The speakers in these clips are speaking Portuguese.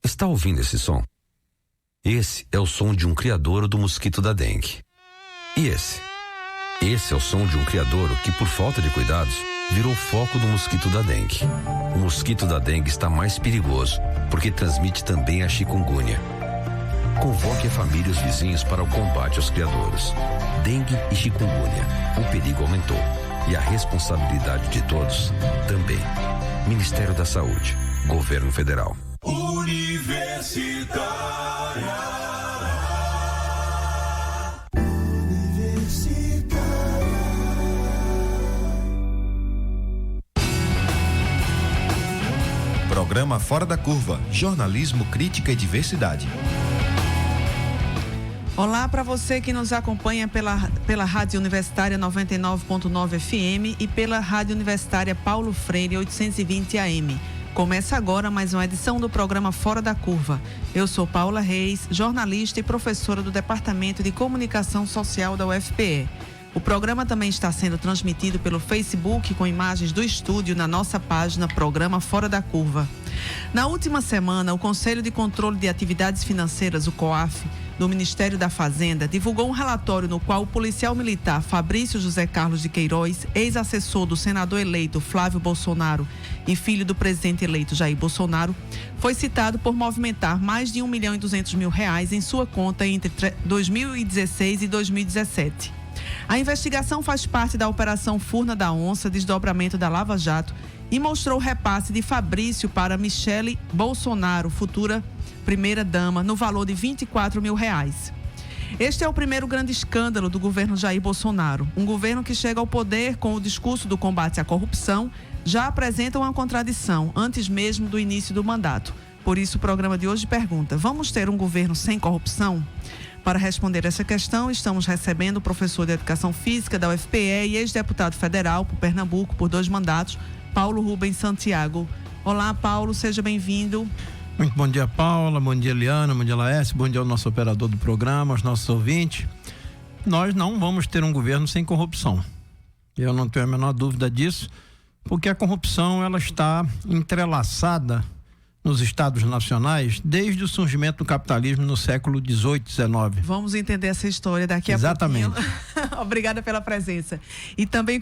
Está ouvindo esse som? Esse é o som de um criadouro do mosquito da dengue. E esse? Esse é o som de um criadouro que, por falta de cuidados, virou foco do mosquito da dengue. O mosquito da dengue está mais perigoso, porque transmite também a chikungunya. Convoque a família e os vizinhos para o combate aos criadouros. Dengue e chikungunya. O perigo aumentou. E a responsabilidade de todos também. Ministério da Saúde. Governo Federal. Universitária. Programa Fora da Curva, jornalismo, crítica e diversidade. Olá para você que nos acompanha pela Rádio Universitária 99.9 FM e pela Rádio Universitária Paulo Freire 820 AM. Começa agora mais uma edição do programa Fora da Curva. Eu sou Paula Reis, jornalista e professora do Departamento de Comunicação Social da UFPE. O programa também está sendo transmitido pelo Facebook com imagens do estúdio na nossa página Programa Fora da Curva. Na última semana, o Conselho de Controle de Atividades Financeiras, o COAF, do Ministério da Fazenda, divulgou um relatório no qual o policial militar Fabrício José Carlos de Queiroz, ex-assessor do senador eleito Flávio Bolsonaro e filho do presidente eleito Jair Bolsonaro, foi citado por movimentar mais de R$1.200.000 em sua conta entre 2016 e 2017. A investigação faz parte da Operação Furna da Onça, desdobramento da Lava Jato, e mostrou o repasse de Fabrício para Michele Bolsonaro, futura primeira-dama, no valor de R$24.000. Este é o primeiro grande escândalo do governo Jair Bolsonaro. Um governo que chega ao poder com o discurso do combate à corrupção já apresenta uma contradição, antes mesmo do início do mandato. Por isso, o programa de hoje pergunta: vamos ter um governo sem corrupção? Para responder essa questão, estamos recebendo o professor de Educação Física da UFPE e ex-deputado federal por Pernambuco por 2 mandatos, Paulo Rubens Santiago. Olá, Paulo, seja bem-vindo. Muito bom dia, Paula, bom dia, Eliana, bom dia, Laércio, bom dia ao nosso operador do programa, aos nossos ouvintes. Nós não vamos ter um governo sem corrupção. Eu não tenho a menor dúvida disso, porque a corrupção ela está entrelaçada nos estados nacionais desde o surgimento do capitalismo no século XVIII, XIX. Vamos entender essa história daqui a pouquinho. Exatamente. Obrigada pela presença. E também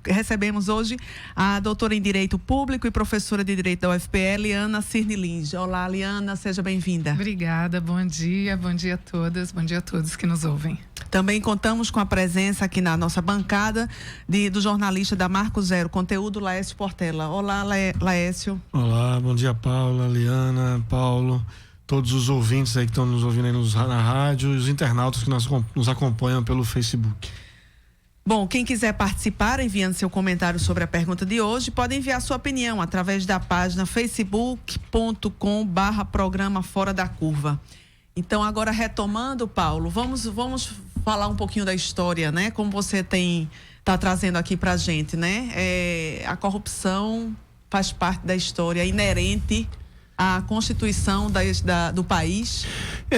recebemos hoje a doutora em Direito Público e professora de Direito da UFPE, Liana Cirne-Lins. Olá, Liana, seja bem-vinda. Obrigada, bom dia a todas, bom dia a todos que nos ouvem. Também contamos com a presença aqui na nossa bancada do jornalista da Marco Zero Conteúdo, Laércio Portela. Olá, Laércio. Olá, bom dia, Paula, Liana, Paulo, todos os ouvintes aí que estão nos ouvindo aí na rádio e os internautas que nos acompanham pelo Facebook. Bom, quem quiser participar enviando seu comentário sobre a pergunta de hoje, pode enviar sua opinião através da página facebook.com/programa Fora da Curva. Então, agora retomando, Paulo, vamos falar um pouquinho da história, né? Como você tá trazendo aqui pra gente, né? A corrupção faz parte da história, inerente à Constituição do país.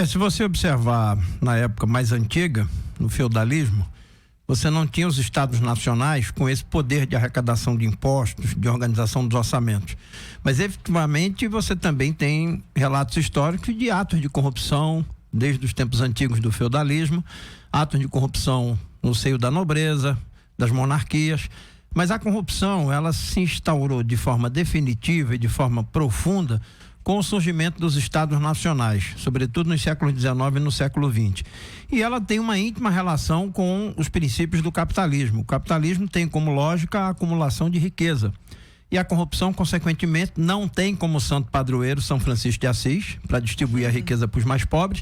Se você observar na época mais antiga, no feudalismo, você não tinha os estados nacionais com esse poder de arrecadação de impostos, de organização dos orçamentos. Mas, efetivamente, você também tem relatos históricos de atos de corrupção, desde os tempos antigos do feudalismo, atos de corrupção no seio da nobreza, das monarquias. Mas a corrupção, ela se instaurou de forma definitiva e de forma profunda com o surgimento dos estados nacionais, sobretudo nos séculos XIX e no século XX. E ela tem uma íntima relação com os princípios do capitalismo. O capitalismo tem como lógica a acumulação de riqueza. E a corrupção, consequentemente, não tem como santo padroeiro São Francisco de Assis, para distribuir a riqueza para os mais pobres.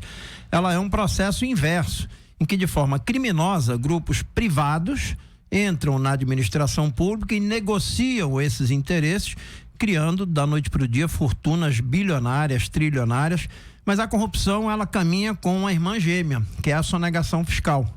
Ela é um processo inverso, em que de forma criminosa, grupos privados entram na administração pública e negociam esses interesses, criando da noite para o dia fortunas bilionárias, trilionárias. Mas a corrupção, ela caminha com uma irmã gêmea, que é a sonegação fiscal.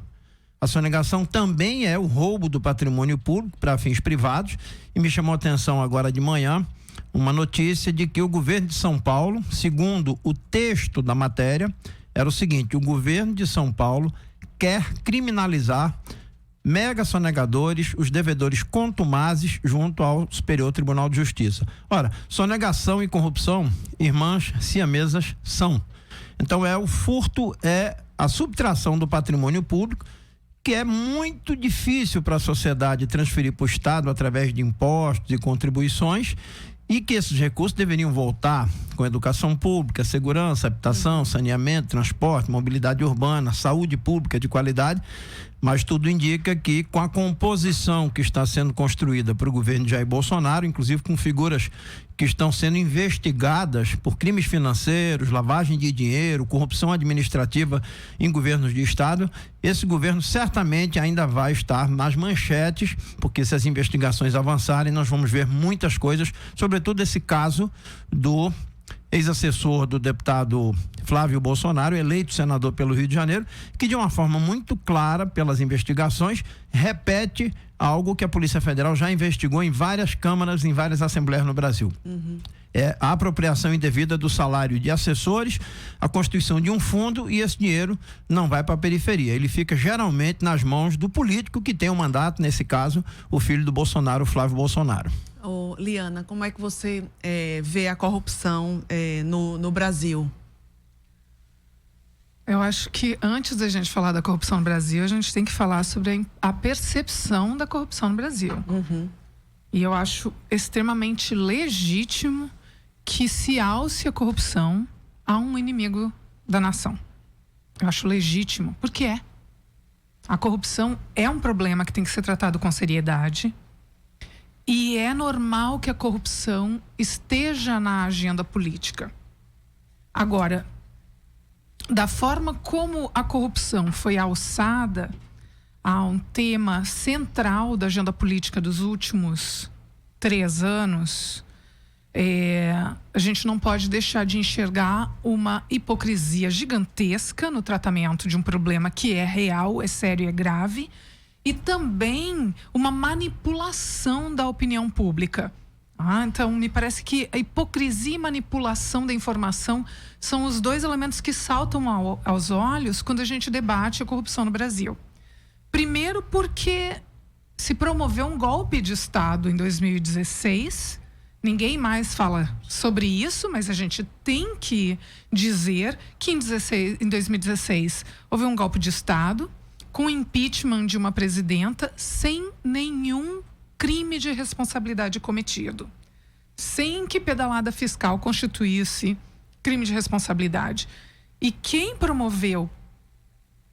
A sonegação também é o roubo do patrimônio público para fins privados, e me chamou a atenção agora de manhã uma notícia de que o governo de São Paulo, segundo o texto da matéria, era o seguinte: o governo de São Paulo quer criminalizar mega sonegadores, os devedores contumazes junto ao Superior Tribunal de Justiça. Ora, sonegação e corrupção, irmãs siamesas são. Então o furto é a subtração do patrimônio público, que é muito difícil para a sociedade transferir para o Estado através de impostos e contribuições, e que esses recursos deveriam voltar com educação pública, segurança, habitação, saneamento, transporte, mobilidade urbana, saúde pública de qualidade, mas tudo indica que com a composição que está sendo construída para o governo de Jair Bolsonaro, inclusive com figuras que estão sendo investigadas por crimes financeiros, lavagem de dinheiro, corrupção administrativa em governos de estado, esse governo certamente ainda vai estar nas manchetes, porque se as investigações avançarem, nós vamos ver muitas coisas, sobretudo esse caso do ex-assessor do deputado Flávio Bolsonaro, eleito senador pelo Rio de Janeiro, que de uma forma muito clara, pelas investigações, repete algo que a Polícia Federal já investigou em várias câmaras, em várias assembleias no Brasil. É a apropriação indevida do salário de assessores, a constituição de um fundo, e esse dinheiro não vai para a periferia. Ele fica geralmente nas mãos do político que tem o mandato, nesse caso, o filho do Bolsonaro, Flávio Bolsonaro. Liana, como é que você vê a corrupção no Brasil? Eu acho que antes da gente falar da corrupção no Brasil, a gente tem que falar sobre a percepção da corrupção no Brasil. E eu acho extremamente legítimo que se alce a corrupção a um inimigo da nação. Eu acho legítimo, porque a corrupção é um problema que tem que ser tratado com seriedade. E é normal que a corrupção esteja na agenda política. Agora, da forma como a corrupção foi alçada a um tema central da agenda política dos últimos 3 anos, a gente não pode deixar de enxergar uma hipocrisia gigantesca no tratamento de um problema que é real, é sério, é grave, e também uma manipulação da opinião pública. Então, me parece que a hipocrisia e manipulação da informação são os 2 elementos que saltam aos olhos quando a gente debate a corrupção no Brasil. Primeiro, porque se promoveu um golpe de Estado em 2016. Ninguém mais fala sobre isso, mas a gente tem que dizer que em 2016 houve um golpe de Estado com impeachment de uma presidenta sem nenhum crime de responsabilidade cometido, sem que pedalada fiscal constituísse crime de responsabilidade. E quem promoveu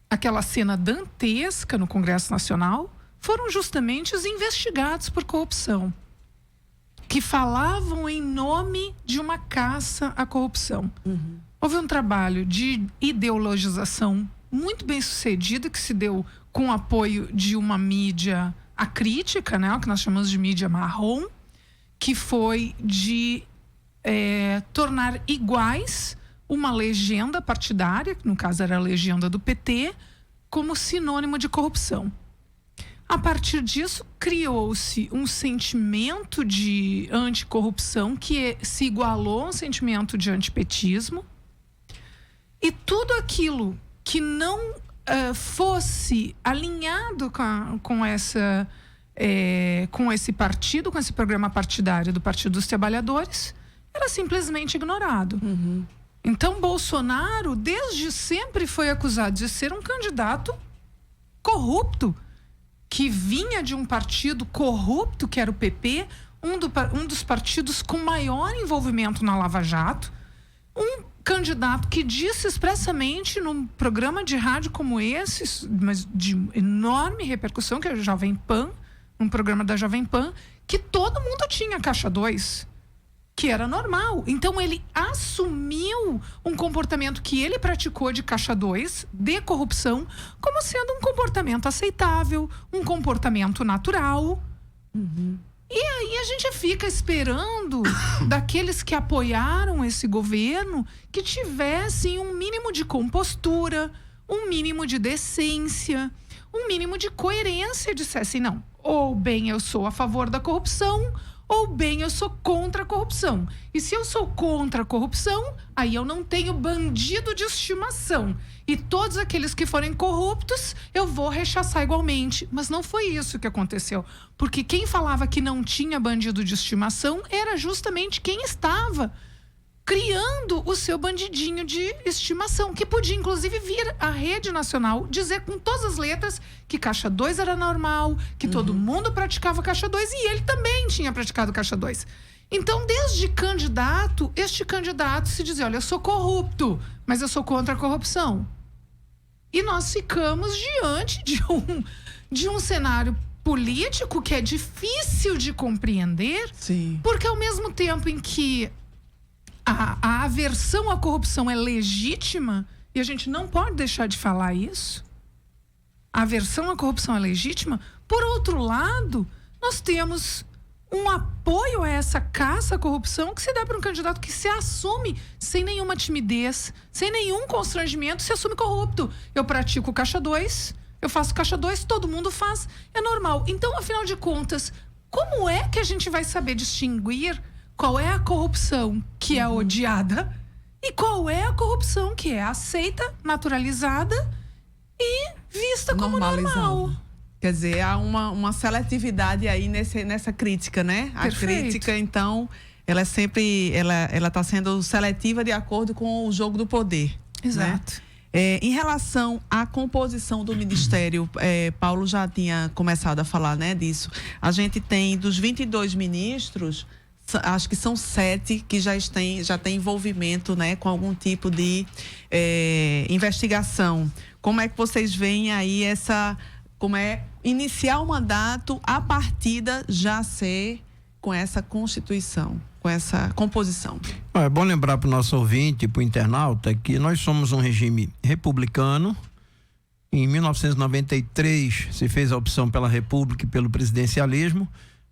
aquela cena dantesca no Congresso Nacional foram justamente os investigados por corrupção, que falavam em nome de uma caça à corrupção. Houve um trabalho de ideologização muito bem sucedido, que se deu com o apoio de uma mídia acrítica, o que nós chamamos de mídia marrom, que foi de tornar iguais uma legenda partidária, que no caso era a legenda do PT, como sinônimo de corrupção. A partir disso, criou-se um sentimento de anticorrupção que se igualou a um sentimento de antipetismo, e tudo aquilo que não fosse alinhado com esse partido, com esse programa partidário do Partido dos Trabalhadores, era simplesmente ignorado. Então, Bolsonaro, desde sempre, foi acusado de ser um candidato corrupto, que vinha de um partido corrupto, que era o PP, um dos partidos com maior envolvimento na Lava Jato, um candidato que disse expressamente num programa de rádio como esse, mas de enorme repercussão, que é o Jovem Pan, um programa da Jovem Pan, que todo mundo tinha caixa 2, que era normal. Então ele assumiu um comportamento que ele praticou de caixa 2, de corrupção, como sendo um comportamento aceitável, um comportamento natural. E aí a gente fica esperando daqueles que apoiaram esse governo que tivessem um mínimo de compostura, um mínimo de decência, um mínimo de coerência, dissessem não, ou bem eu sou a favor da corrupção, ou bem eu sou contra a corrupção. E se eu sou contra a corrupção, aí eu não tenho bandido de estimação. E todos aqueles que forem corruptos, eu vou rechaçar igualmente. Mas não foi isso que aconteceu. Porque quem falava que não tinha bandido de estimação era justamente quem estava criando o seu bandidinho de estimação, que podia inclusive vir à rede nacional dizer com todas as letras que caixa 2 era normal, que todo mundo praticava caixa 2 e ele também tinha praticado caixa 2. Então, desde candidato, este candidato se dizia, olha, eu sou corrupto, mas eu sou contra a corrupção. E nós ficamos diante de um cenário político que é difícil de compreender, Sim. porque ao mesmo tempo em que a aversão à corrupção é legítima, e a gente não pode deixar de falar isso, a aversão à corrupção é legítima, por outro lado, nós temos um apoio a essa caça à corrupção que se dá para um candidato que se assume sem nenhuma timidez, sem nenhum constrangimento, se assume corrupto. Eu pratico caixa 2, eu faço caixa 2, todo mundo faz, é normal. Então, afinal de contas, como é que a gente vai saber distinguir qual é a corrupção que é odiada e qual é a corrupção que é aceita, naturalizada e vista como normal? Quer dizer, há uma seletividade aí nessa crítica, né? A crítica, então, ela é sempre, ela está sendo seletiva de acordo com o jogo do poder. Exato. Né? Em relação à composição do Ministério, Paulo já tinha começado a falar, né, disso. A gente tem, dos 22 ministros, acho que são 7 que já têm envolvimento, né, com algum tipo de investigação. Como é que vocês veem aí como é iniciar o mandato, a partida já ser com essa constituição, com essa composição? É bom lembrar para o nosso ouvinte e para o internauta que nós somos um regime republicano. Em 1993 se fez a opção pela república e pelo presidencialismo,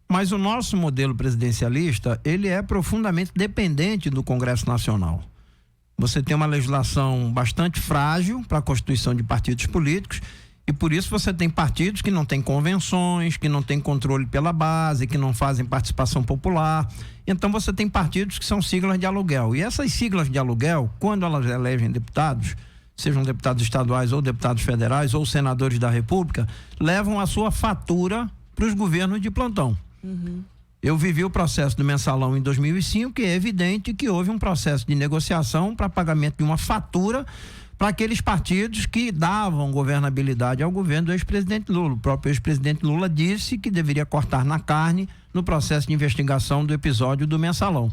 mas o nosso modelo presidencialista, ele é profundamente dependente do Congresso Nacional. Você tem uma legislação bastante frágil para a constituição de partidos políticos e por isso você tem partidos que não têm convenções, que não têm controle pela base, que não fazem participação popular. Então você tem partidos que são siglas de aluguel. E essas siglas de aluguel, quando elas elegem deputados, sejam deputados estaduais ou deputados federais ou senadores da República, levam a sua fatura para os governos de plantão. Eu vivi o processo do mensalão em 2005 e é evidente que houve um processo de negociação para pagamento de uma fatura para aqueles partidos que davam governabilidade ao governo do ex-presidente Lula. O próprio ex-presidente Lula disse que deveria cortar na carne no processo de investigação do episódio do mensalão.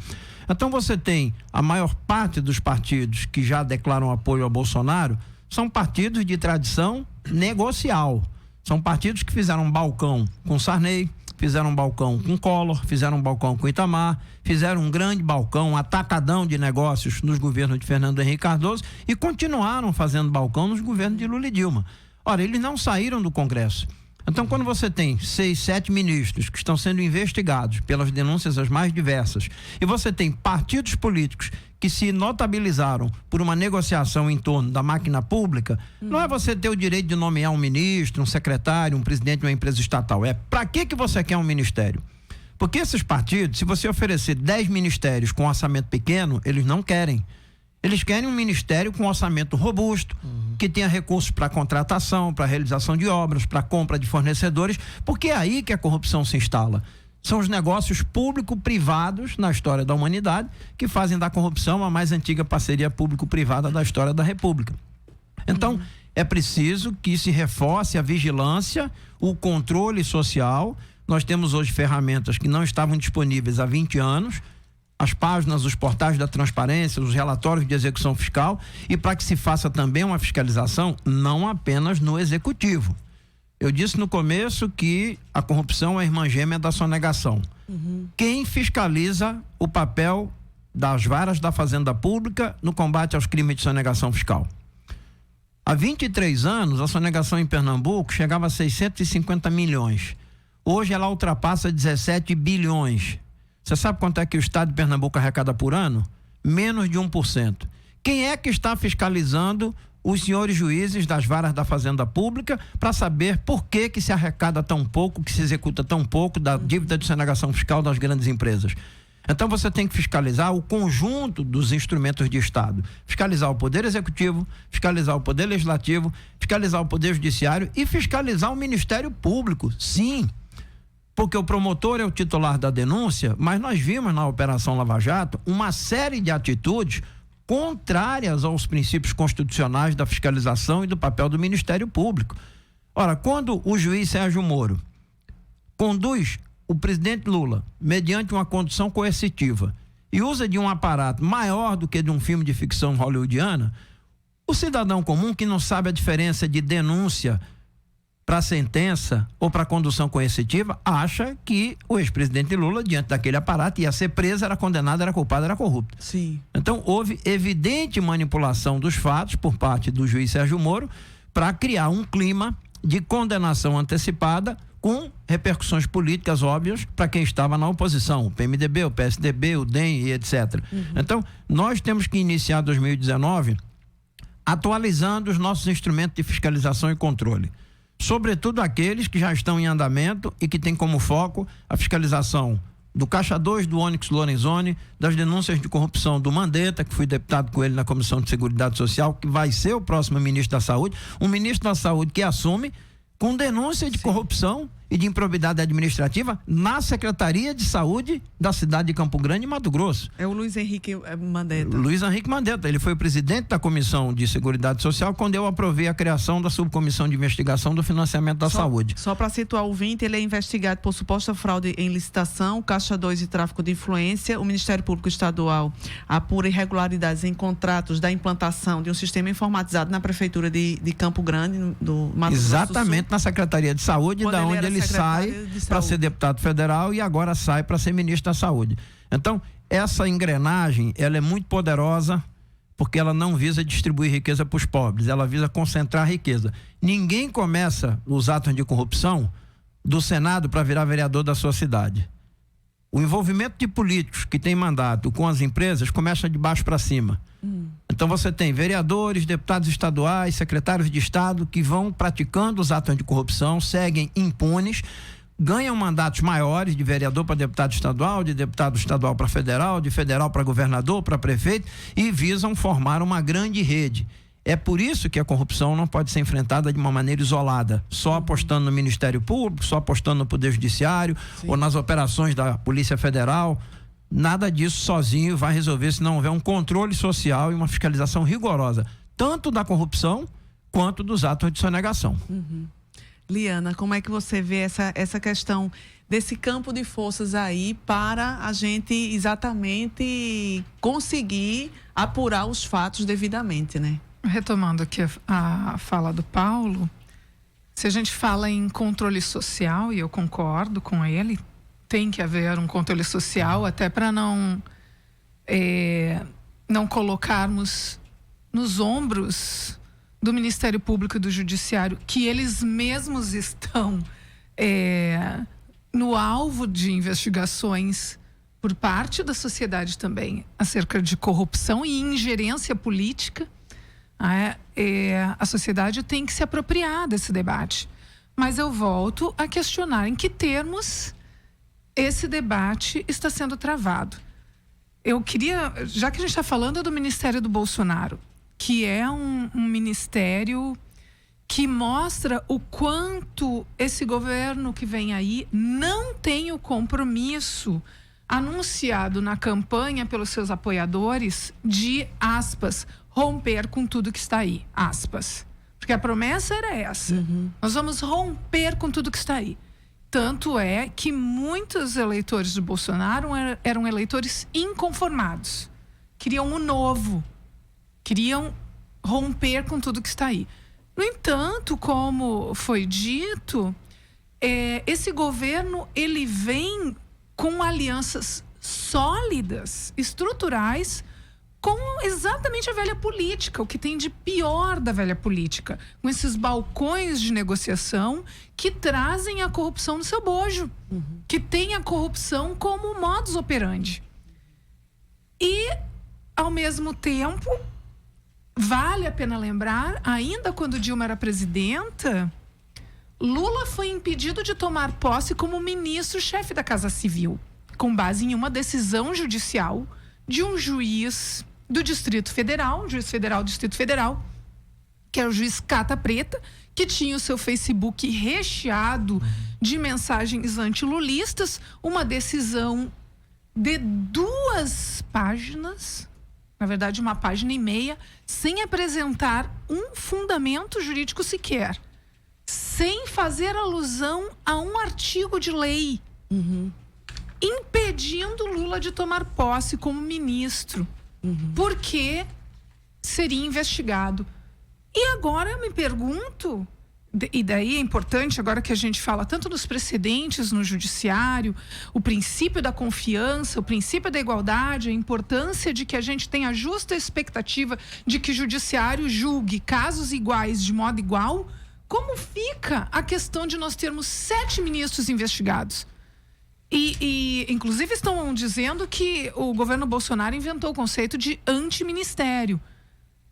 Então você tem a maior parte dos partidos que já declaram apoio ao Bolsonaro são partidos de tradição negocial. São partidos que fizeram um balcão com Sarney, fizeram um balcão com Collor, fizeram um balcão com Itamar, fizeram um grande balcão, um atacadão de negócios nos governos de Fernando Henrique Cardoso e continuaram fazendo balcão nos governos de Lula e Dilma. Ora, eles não saíram do Congresso. Então, quando você tem 6, 7 ministros que estão sendo investigados pelas denúncias as mais diversas e você tem partidos políticos que se notabilizaram por uma negociação em torno da máquina pública, não é você ter o direito de nomear um ministro, um secretário, um presidente de uma empresa estatal. É para que você quer um ministério? Porque esses partidos, se você oferecer 10 ministérios com orçamento pequeno, eles não querem. Eles querem um ministério com orçamento robusto, que tenha recursos para contratação, para realização de obras, para compra de fornecedores, porque é aí que a corrupção se instala. São os negócios público-privados na história da humanidade que fazem da corrupção a mais antiga parceria público-privada da história da República. Então, é preciso que se reforce a vigilância, o controle social. Nós temos hoje ferramentas que não estavam disponíveis há 20 anos, as páginas, os portais da transparência, os relatórios de execução fiscal, e para que se faça também uma fiscalização não apenas no executivo. Eu disse no começo que a corrupção é a irmã gêmea da sonegação. Quem fiscaliza o papel das varas da Fazenda Pública no combate aos crimes de sonegação fiscal? Há 23 anos, a sonegação em Pernambuco chegava a 650 milhões. Hoje ela ultrapassa 17 bilhões. Você sabe quanto é que o estado de Pernambuco arrecada por ano? Menos de 1%. Quem é que está fiscalizando os senhores juízes das varas da Fazenda Pública para saber por que se arrecada tão pouco, que se executa tão pouco da dívida de sonegação fiscal das grandes empresas. Então você tem que fiscalizar o conjunto dos instrumentos de Estado. Fiscalizar o Poder Executivo, fiscalizar o Poder Legislativo, fiscalizar o Poder Judiciário e fiscalizar o Ministério Público, sim. Porque o promotor é o titular da denúncia, mas nós vimos na Operação Lava Jato uma série de atitudes contrárias aos princípios constitucionais da fiscalização e do papel do Ministério Público. Ora, quando o juiz Sérgio Moro conduz o presidente Lula mediante uma condução coercitiva e usa de um aparato maior do que de um filme de ficção hollywoodiana, o cidadão comum que não sabe a diferença de denúncia para sentença ou para condução coercitiva acha que o ex-presidente Lula, diante daquele aparato, ia ser preso, era condenado, era culpado, era corrupto. Sim. Então houve evidente manipulação dos fatos por parte do juiz Sérgio Moro para criar um clima de condenação antecipada com repercussões políticas óbvias para quem estava na oposição, o PMDB, o PSDB, o DEM e etc. Então, nós temos que iniciar 2019 atualizando os nossos instrumentos de fiscalização e controle, sobretudo aqueles que já estão em andamento e que têm como foco a fiscalização do Caixa 2, do Onyx Lorenzoni, das denúncias de corrupção do Mandetta, que fui deputado com ele na Comissão de Seguridade Social, que vai ser o próximo ministro da Saúde, um ministro da Saúde que assume com denúncia de corrupção e de improbidade administrativa na Secretaria de Saúde da cidade de Campo Grande e Mato Grosso. É o Luiz Henrique Mandetta. Luiz Henrique Mandetta, ele foi o presidente da Comissão de Seguridade Social quando eu aprovei a criação da Subcomissão de Investigação do Financiamento da Saúde. Só para situar o ouvinte, ele é investigado por suposta fraude em licitação, Caixa 2 e tráfico de influência. O Ministério Público Estadual apura irregularidades em contratos da implantação de um sistema informatizado na Prefeitura de Campo Grande, do Mato Grosso do Sul. Exatamente, na Secretaria de Saúde, da onde ele sai para ser deputado federal e agora sai para ser ministro da Saúde. Então, essa engrenagem, ela é muito poderosa porque ela não visa distribuir riqueza para os pobres, ela visa concentrar riqueza. Ninguém começa os atos de corrupção do Senado para virar vereador da sua cidade. O envolvimento de políticos que têm mandato com as empresas começa de baixo para cima. Então você tem vereadores, deputados estaduais, secretários de Estado que vão praticando os atos de corrupção, seguem impunes, ganham mandatos maiores de vereador para deputado estadual, de deputado estadual para federal, de federal para governador, para prefeito e visam formar uma grande rede. É por isso que a corrupção não pode ser enfrentada de uma maneira isolada, só apostando no Ministério Público, só apostando no Poder Judiciário ou nas operações da Polícia Federal. Nada disso sozinho vai resolver se não houver um controle social e uma fiscalização rigorosa, tanto da corrupção quanto dos atos de sonegação. Liana, como é que você vê essa questão desse campo de forças aí para a gente exatamente conseguir apurar os fatos devidamente, né? Retomando aqui a fala do Paulo, se a gente fala em controle social, e eu concordo com ele, tem que haver um controle social até para não colocarmos nos ombros do Ministério Público e do Judiciário, que eles mesmos estão no alvo de investigações por parte da sociedade também acerca de corrupção e ingerência política. A sociedade tem que se apropriar desse debate. Mas eu volto a questionar em que termos esse debate está sendo travado. Eu queria, já que a gente está falando do Ministério do Bolsonaro, que é um ministério que mostra o quanto esse governo que vem aí não tem o compromisso anunciado na campanha pelos seus apoiadores de, aspas, romper com tudo que está aí, aspas. Porque a promessa era essa. Nós vamos romper com tudo que está aí. Tanto é que muitos eleitores do Bolsonaro eram eleitores inconformados. Queriam o novo. Queriam romper com tudo que está aí. No entanto, como foi dito, esse governo ele vem com alianças sólidas, estruturais, com exatamente a velha política, o que tem de pior da velha política, com esses balcões de negociação que trazem a corrupção no seu bojo, que tem a corrupção como modus operandi. E, ao mesmo tempo, vale a pena lembrar, ainda quando Dilma era presidenta, Lula foi impedido de tomar posse como ministro-chefe da Casa Civil, com base em uma decisão judicial de um juiz do Distrito Federal, juiz federal do Distrito Federal, que é o juiz Cata Preta, que tinha o seu Facebook recheado de mensagens antilulistas, uma decisão de 2 páginas, na verdade 1,5 página, sem apresentar um fundamento jurídico sequer, sem fazer alusão a um artigo de lei, impedindo Lula de tomar posse como ministro, porque seria investigado. E agora eu me pergunto, e daí é importante agora que a gente fala tanto dos precedentes no judiciário, o princípio da confiança, o princípio da igualdade, a importância de que a gente tenha a justa expectativa de que o judiciário julgue casos iguais de modo igual, como fica a questão de nós termos 7 ministros investigados? E inclusive estão dizendo que o governo Bolsonaro inventou o conceito de antiministério,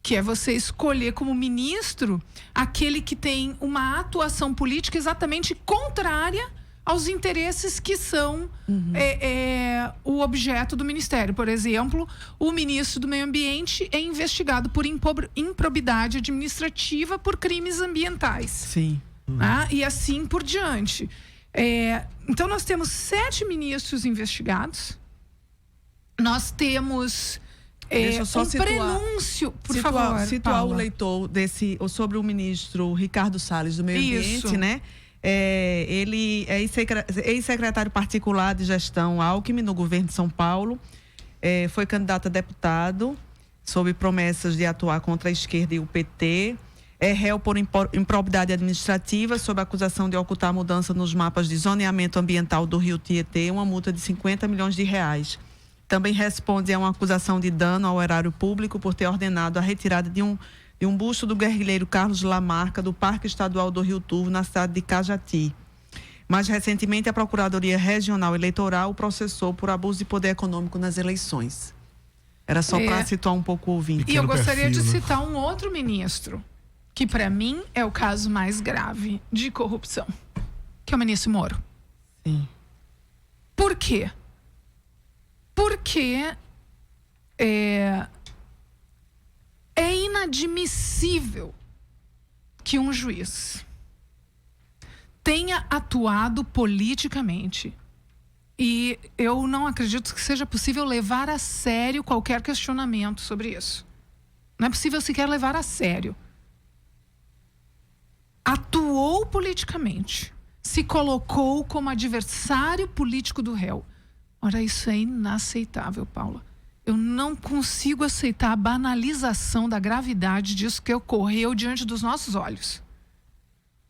que é você escolher como ministro aquele que tem uma atuação política exatamente contrária aos interesses que são o objeto do ministério. Por exemplo, o ministro do Meio Ambiente é investigado por improbidade administrativa por crimes ambientais. Sim. E assim por diante. Então, nós temos 7 ministros investigados. Nós temos... Deixa eu só prenúncio, por favor, situar Paula. o leitor sobre o ministro Ricardo Salles do Meio Ambiente, né? Ele é ex-secretário particular de gestão Alckmin no governo de São Paulo. Foi candidato a deputado sob promessas de atuar contra a esquerda e o PT. É réu por improbidade administrativa sob acusação de ocultar a mudança nos mapas de zoneamento ambiental do Rio Tietê, uma multa de R$50 milhões. Também responde a uma acusação de dano ao erário público por ter ordenado a retirada de um busto do guerrilheiro Carlos Lamarca do Parque Estadual do Rio Turvo, na cidade de Cajati. Mais recentemente, a Procuradoria Regional Eleitoral o processou por abuso de poder econômico nas eleições. Era só para situar um pouco o ouvinte. E eu gostaria de citar um outro ministro, que para mim é o caso mais grave de corrupção, que é o ministro Moro. Sim. Por quê? Porque é inadmissível que um juiz tenha atuado politicamente. E eu não acredito que seja possível levar a sério qualquer questionamento sobre isso. Não é possível sequer levar a sério. Atuou politicamente, se colocou como adversário político do réu. Ora, isso é inaceitável, Paula. Eu não consigo aceitar a banalização da gravidade disso que ocorreu diante dos nossos olhos.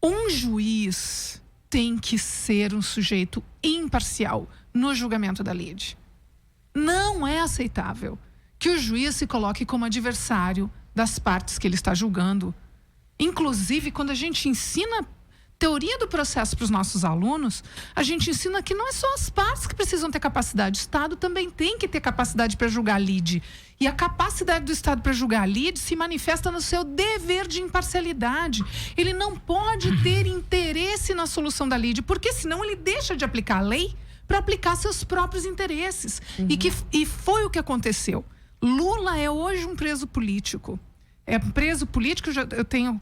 Um juiz tem que ser um sujeito imparcial no julgamento da lide. Não é aceitável que o juiz se coloque como adversário das partes que ele está julgando. Inclusive, quando a gente ensina teoria do processo para os nossos alunos, a gente ensina que não é só as partes que precisam ter capacidade. O Estado também tem que ter capacidade para julgar a lide. E a capacidade do Estado para julgar a lide se manifesta no seu dever de imparcialidade. Ele não pode ter interesse na solução da lide, porque senão ele deixa de aplicar a lei para aplicar seus próprios interesses. E foi o que aconteceu. Lula é hoje um preso político. É preso político, eu tenho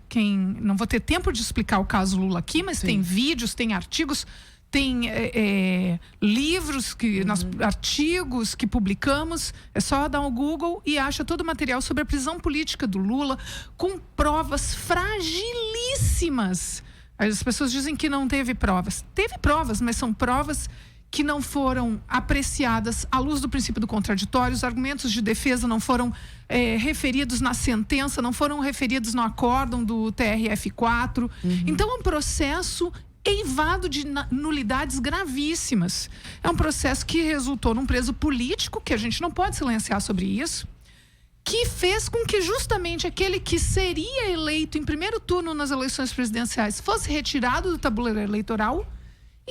não vou ter tempo de explicar o caso Lula aqui, mas tem vídeos, tem artigos, tem livros, artigos que publicamos. É só dar um Google e acha todo o material sobre a prisão política do Lula, com provas fragilíssimas. As pessoas dizem que não teve provas. Teve provas, mas são provas que não foram apreciadas à luz do princípio do contraditório. Os argumentos de defesa não foram referidos na sentença, não foram referidos no acórdão do TRF4. Então, é um processo eivado de nulidades gravíssimas. É um processo que resultou num preso político, que a gente não pode silenciar sobre isso, que fez com que justamente aquele que seria eleito em primeiro turno nas eleições presidenciais fosse retirado do tabuleiro eleitoral.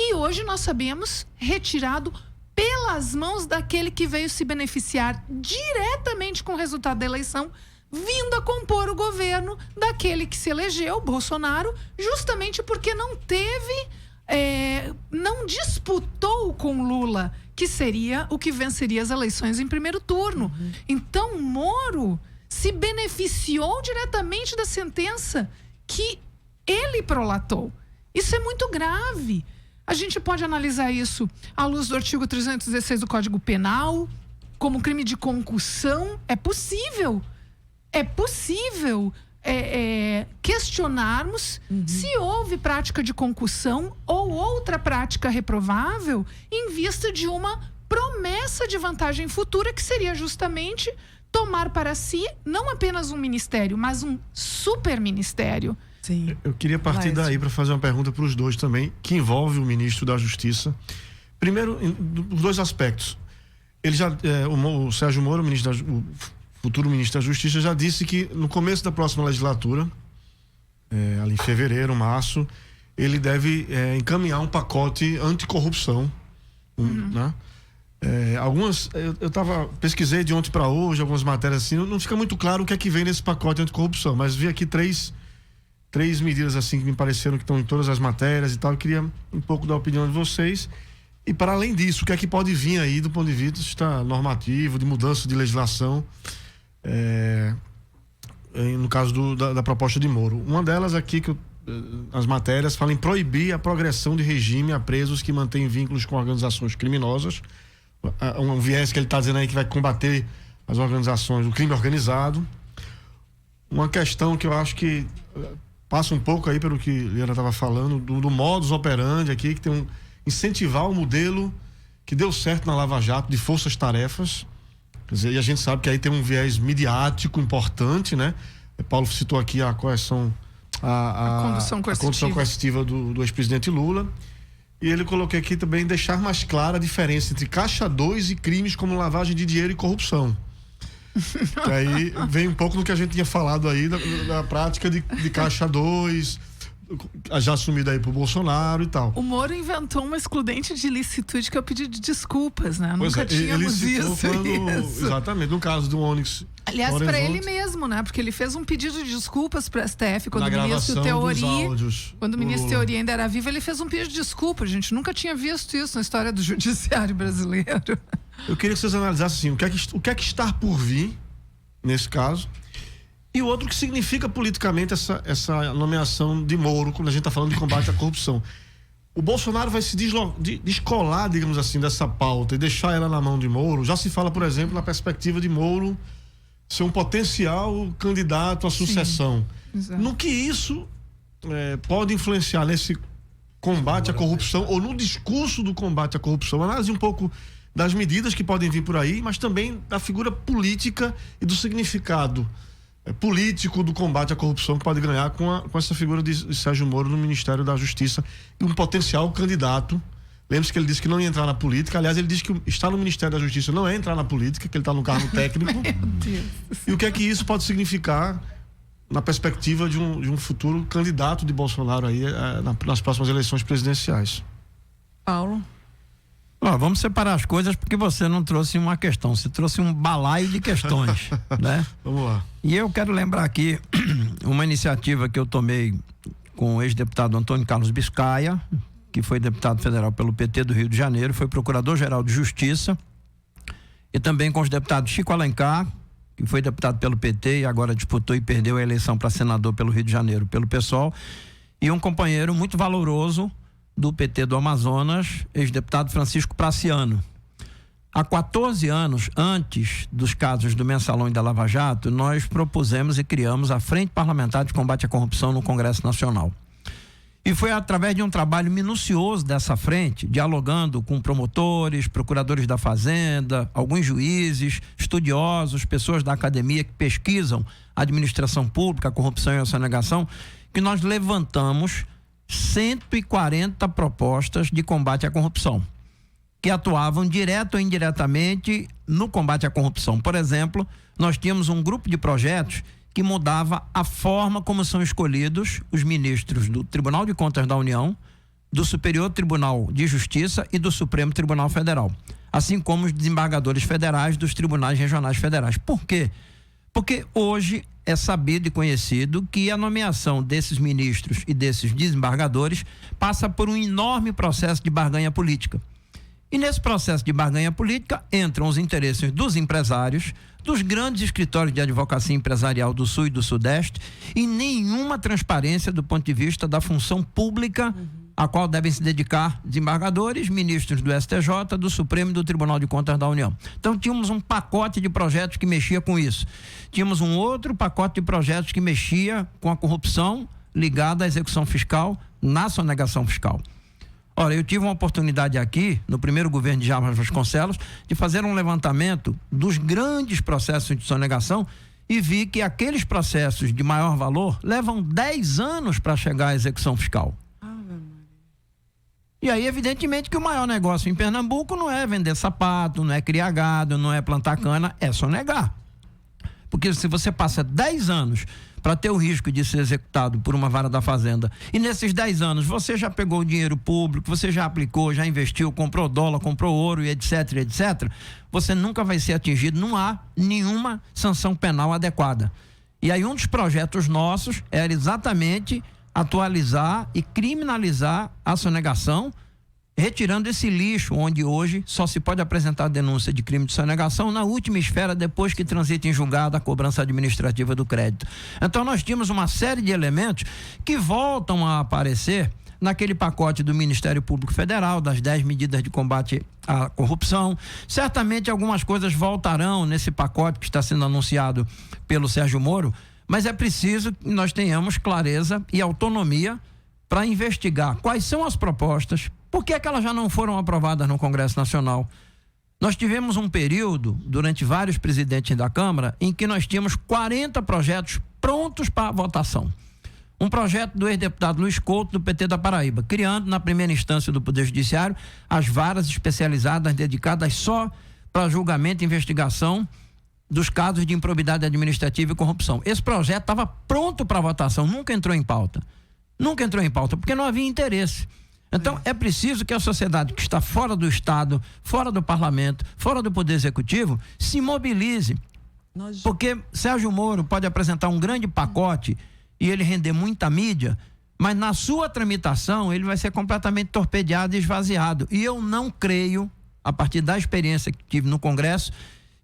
E hoje nós sabemos, retirado pelas mãos daquele que veio se beneficiar diretamente com o resultado da eleição, vindo a compor o governo daquele que se elegeu, Bolsonaro, justamente porque não disputou com Lula, que seria o que venceria as eleições em primeiro turno. Então, Moro se beneficiou diretamente da sentença que ele prolatou. Isso é muito grave. A gente pode analisar isso à luz do artigo 316 do Código Penal, como crime de concussão. É possível questionarmos se houve prática de concussão ou outra prática reprovável em vista de uma promessa de vantagem futura, que seria justamente tomar para si não apenas um ministério, mas um superministério. Sim. Eu queria partir daí para fazer uma pergunta para os dois também, que envolve o ministro da Justiça. Primeiro, os dois aspectos. Ele já, o Sérgio Moro, o futuro ministro da Justiça, já disse que no começo da próxima legislatura, ali em fevereiro, março, ele deve encaminhar um pacote anticorrupção, né? Pesquisei de ontem para hoje algumas matérias assim, não fica muito claro o que é que vem nesse pacote anticorrupção, mas vi aqui três medidas assim que me pareceram que estão em todas as matérias e tal. Eu queria um pouco da opinião de vocês. E para além disso, o que é que pode vir aí do ponto de vista normativo, de mudança de legislação, no caso da proposta de Moro. Uma delas aqui, as matérias falam em proibir a progressão de regime a presos que mantêm vínculos com organizações criminosas. Um viés que ele está dizendo aí que vai combater as organizações, o crime organizado. Uma questão que eu acho que passa um pouco aí pelo que Liana estava falando, do modus operandi aqui, que tem incentivar o modelo que deu certo na Lava Jato de forças-tarefas. Quer dizer, e a gente sabe que aí tem um viés midiático importante, né? Paulo citou aqui a condução coercitiva do ex-presidente Lula. E ele coloquei aqui também deixar mais clara a diferença entre Caixa 2 e crimes como lavagem de dinheiro e corrupção. Que aí vem um pouco do que a gente tinha falado aí da prática de Caixa 2, já assumida aí por Bolsonaro e tal. O Moro inventou uma excludente de ilicitude, que é o pedido de desculpas, né? Pois Nunca tínhamos visto isso. Exatamente, no caso do Onyx. Aliás, para ele mesmo, né? Porque ele fez um pedido de desculpas para a STF quando o ministro Teori ainda era vivo, ele fez um pedido de desculpa. A gente nunca tinha visto isso na história do judiciário brasileiro. Eu queria que vocês analisassem assim, o que é que está por vir nesse caso, e o outro que significa politicamente essa nomeação de Moro, quando a gente está falando de combate à corrupção. O Bolsonaro vai se descolar, digamos assim, dessa pauta e deixar ela na mão de Moro. Já se fala, por exemplo, na perspectiva de Moro ser um potencial candidato à sucessão. No que isso pode influenciar nesse combate à corrupção ou no discurso do combate à corrupção? Análise um pouco das medidas que podem vir por aí, mas também da figura política e do significado político do combate à corrupção que pode ganhar com essa figura de Sérgio Moro no Ministério da Justiça e um potencial candidato. Lembre-se que ele disse que não ia entrar na política. Aliás, ele disse que estar no Ministério da Justiça não é entrar na política, que ele está no cargo técnico. Meu Deus. E o que é que isso pode significar na perspectiva de um futuro candidato de Bolsonaro aí nas próximas eleições presidenciais? Paulo? Vamos separar as coisas, porque você não trouxe uma questão, você trouxe um balaio de questões, né? Vamos lá. E eu quero lembrar aqui uma iniciativa que eu tomei com o ex-deputado Antônio Carlos Biscaia, que foi deputado federal pelo PT do Rio de Janeiro, foi procurador-geral de Justiça, e também com os deputados Chico Alencar, que foi deputado pelo PT e agora disputou e perdeu a eleição para senador pelo Rio de Janeiro pelo PSOL, e um companheiro muito valoroso do PT do Amazonas, ex-deputado Francisco Praciano. Há 14 anos, antes dos casos do Mensalão e da Lava Jato, nós propusemos e criamos a Frente Parlamentar de Combate à Corrupção no Congresso Nacional. E foi através de um trabalho minucioso dessa frente, dialogando com promotores, procuradores da Fazenda, alguns juízes, estudiosos, pessoas da academia que pesquisam a administração pública, a corrupção e a sonegação, que nós levantamos 140 propostas de combate à corrupção, que atuavam direto ou indiretamente no combate à corrupção. Por exemplo, nós tínhamos um grupo de projetos que mudava a forma como são escolhidos os ministros do Tribunal de Contas da União, do Superior Tribunal de Justiça e do Supremo Tribunal Federal, assim como os desembargadores federais dos tribunais regionais federais. Por quê? Porque hoje é sabido e conhecido que a nomeação desses ministros e desses desembargadores passa por um enorme processo de barganha política. E nesse processo de barganha política entram os interesses dos empresários, dos grandes escritórios de advocacia empresarial do Sul e do Sudeste, e nenhuma transparência do ponto de vista da função pública a qual devem se dedicar desembargadores, ministros do STJ, do Supremo e do Tribunal de Contas da União. Então tínhamos um pacote de projetos que mexia com isso. Tínhamos um outro pacote de projetos que mexia com a corrupção ligada à execução fiscal na sonegação fiscal. Ora, eu tive uma oportunidade aqui, no primeiro governo de Jarbas Vasconcelos, de fazer um levantamento dos grandes processos de sonegação e vi que aqueles processos de maior valor levam 10 anos para chegar à execução fiscal. E aí, evidentemente, que o maior negócio em Pernambuco não é vender sapato, não é criar gado, não é plantar cana, é sonegar. Porque se você passa 10 anos para ter o risco de ser executado por uma vara da Fazenda, e nesses 10 anos você já pegou o dinheiro público, você já aplicou, já investiu, comprou dólar, comprou ouro e etc, etc, você nunca vai ser atingido, não há nenhuma sanção penal adequada. E aí um dos projetos nossos era exatamente atualizar e criminalizar a sonegação, retirando esse lixo onde hoje só se pode apresentar denúncia de crime de sonegação na última esfera depois que transita em julgado a cobrança administrativa do crédito. Então nós tínhamos uma série de elementos que voltam a aparecer naquele pacote do Ministério Público Federal, das 10 medidas de combate à corrupção. Certamente algumas coisas voltarão nesse pacote que está sendo anunciado pelo Sérgio Moro, mas é preciso que nós tenhamos clareza e autonomia para investigar quais são as propostas, por que é que elas já não foram aprovadas no Congresso Nacional. Nós tivemos um período, durante vários presidentes da Câmara, em que nós tínhamos 40 projetos prontos para votação. Um projeto do ex-deputado Luiz Couto, do PT da Paraíba, criando na primeira instância do Poder Judiciário as varas especializadas dedicadas só para julgamento e investigação dos casos de improbidade administrativa e corrupção. Esse projeto estava pronto para votação, nunca entrou em pauta. Nunca entrou em pauta, porque não havia interesse. Então, é preciso que a sociedade que está fora do Estado, fora do Parlamento, fora do Poder Executivo, se mobilize. Porque Sérgio Moro pode apresentar um grande pacote e ele render muita mídia, mas na sua tramitação ele vai ser completamente torpedeado e esvaziado. E eu não creio, a partir da experiência que tive no Congresso,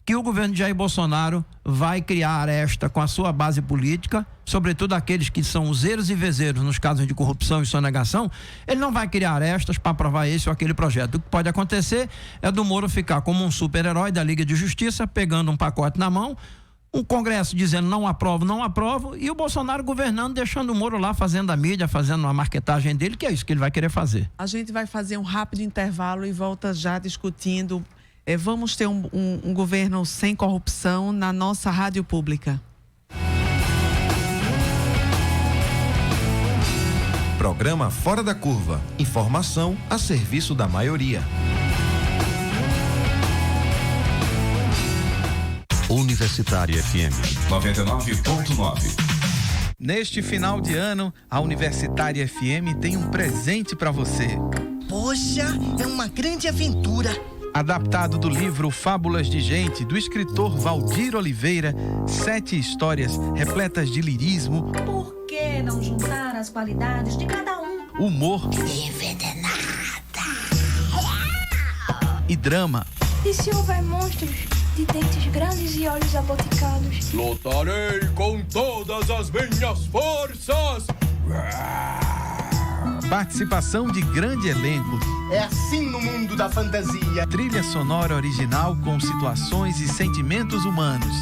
que o governo de Jair Bolsonaro vai criar aresta com a sua base política, sobretudo aqueles que são useiros e vezeiros nos casos de corrupção e sonegação. Ele não vai criar arestas para aprovar esse ou aquele projeto. O que pode acontecer é do Moro ficar como um super-herói da Liga de Justiça, pegando um pacote na mão, o Congresso dizendo não aprovo, e o Bolsonaro governando, deixando o Moro lá fazendo a mídia, fazendo a marketagem dele, que é isso que ele vai querer fazer. A gente vai fazer um rápido intervalo e volta já discutindo. Vamos ter um governo sem corrupção na nossa rádio pública. Programa Fora da Curva. Informação a serviço da maioria. Universitária FM 99.9. Neste final de ano, a Universitária FM tem um presente para você. Poxa, é uma grande aventura. Adaptado do livro Fábulas de Gente, do escritor Valdir Oliveira, 7 histórias repletas de lirismo. Por que não juntar as qualidades de cada um? Humor. E drama. E se houver monstros de dentes grandes e olhos aboticados? Lutarei com todas as minhas forças! Participação de grande elenco. É assim no mundo da fantasia. Trilha sonora original com situações e sentimentos humanos.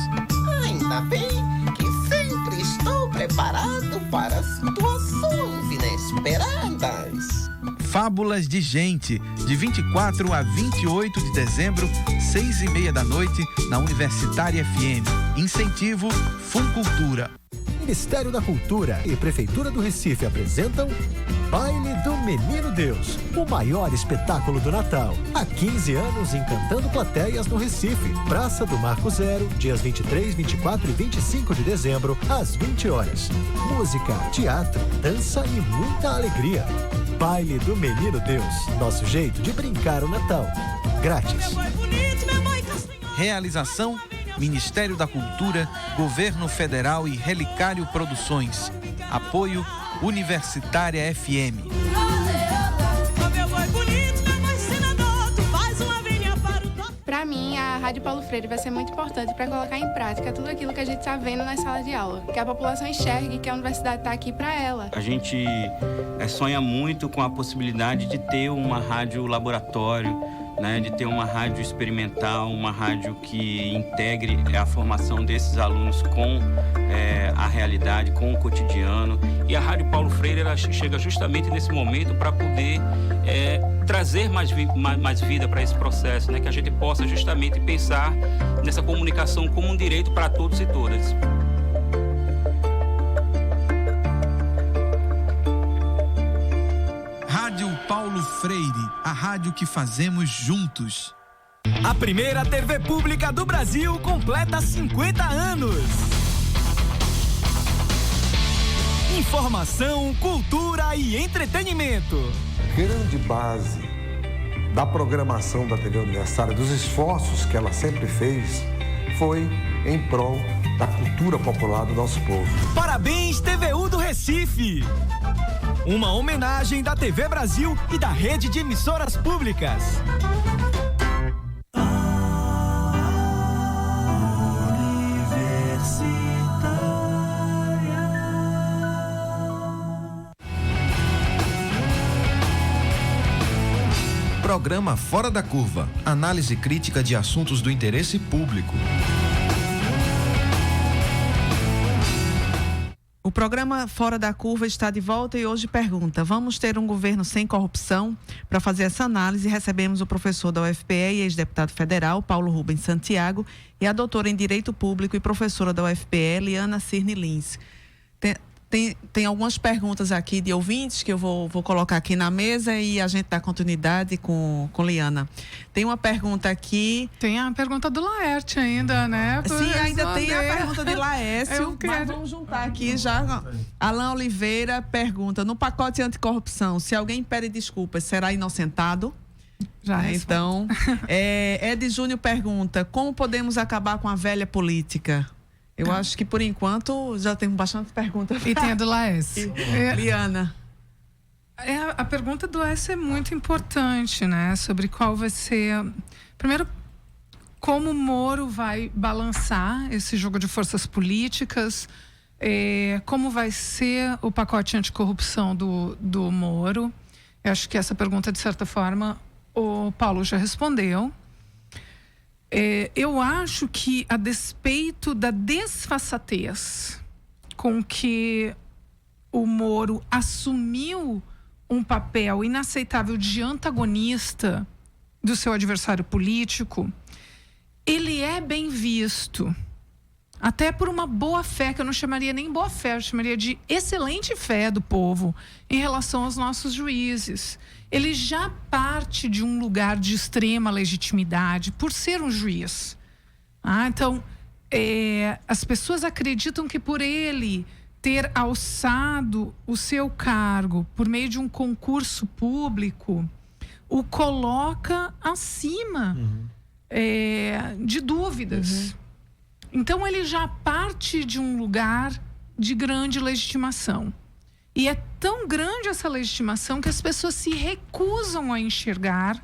Ainda bem que sempre estou preparado para situações inesperadas. Fábulas de Gente, de 24 a 28 de dezembro, 6:30 da noite, na Universitária FM. Incentivo Funcultura. Ministério da Cultura e Prefeitura do Recife apresentam Baile do Menino Deus, o maior espetáculo do Natal. Há 15 anos encantando plateias no Recife. Praça do Marco Zero, dias 23, 24 e 25 de dezembro, às 20 horas. Música, teatro, dança e muita alegria. Baile do Menino Deus, nosso jeito de brincar o Natal. Grátis. Realização Ministério da Cultura, Governo Federal e Relicário Produções. Apoio Universitária FM. Para mim, a Rádio Paulo Freire vai ser muito importante para colocar em prática tudo aquilo que a gente está vendo nas salas de aula. Que a população enxergue que a universidade está aqui para ela. A gente sonha muito com a possibilidade de ter uma rádio laboratório, né, de ter uma rádio experimental, uma rádio que integre a formação desses alunos com a realidade, com o cotidiano. E a Rádio Paulo Freire ela chega justamente nesse momento para poder trazer mais vida para esse processo, né, que a gente possa justamente pensar nessa comunicação como um direito para todos e todas. Rádio Paulo Freire, a rádio que fazemos juntos. A primeira TV pública do Brasil completa 50 anos. Informação, cultura e entretenimento. A grande base da programação da TV Universitária, dos esforços que ela sempre fez, foi em prol da cultura popular do nosso povo. Parabéns, TVU do Recife! Uma homenagem da TV Brasil e da rede de emissoras públicas. Programa Fora da Curva. Análise crítica de assuntos do interesse público. O programa Fora da Curva está de volta e hoje pergunta: vamos ter um governo sem corrupção? Para fazer essa análise, recebemos o professor da UFPE e ex-deputado federal, Paulo Rubens Santiago, e a doutora em Direito Público e professora da UFPE, Liana Cirne Lins. Tem algumas perguntas aqui de ouvintes que eu vou colocar aqui na mesa e a gente dá continuidade com Liana. Tem uma pergunta aqui. Tem a pergunta do Laerte ainda, né? Sim, ainda tem a pergunta de Laércio, mas vamos juntar aqui já. Alain Oliveira pergunta: no pacote anticorrupção, se alguém pede desculpas, será inocentado? Já então, Ed Júnior pergunta: como podemos acabar com a velha política? Eu acho que, por enquanto, já tem bastante perguntas. E tem a do Laércio. Liana. A pergunta do Laércio é muito importante, né? Sobre qual vai ser... Primeiro, como o Moro vai balançar esse jogo de forças políticas, como vai ser o pacote anticorrupção do Moro. Eu acho que essa pergunta, de certa forma, o Paulo já respondeu. Eu acho que, a despeito da desfaçatez com que o Moro assumiu um papel inaceitável de antagonista do seu adversário político, ele é bem visto, até por uma boa fé, que eu não chamaria nem boa fé, eu chamaria de excelente fé do povo em relação aos nossos juízes. Ele já parte de um lugar de extrema legitimidade por ser um juiz. Então, as pessoas acreditam que por ele ter alçado o seu cargo por meio de um concurso público, o coloca acima de dúvidas. Então, ele já parte de um lugar de grande legitimação. E é tão grande essa legitimação que as pessoas se recusam a enxergar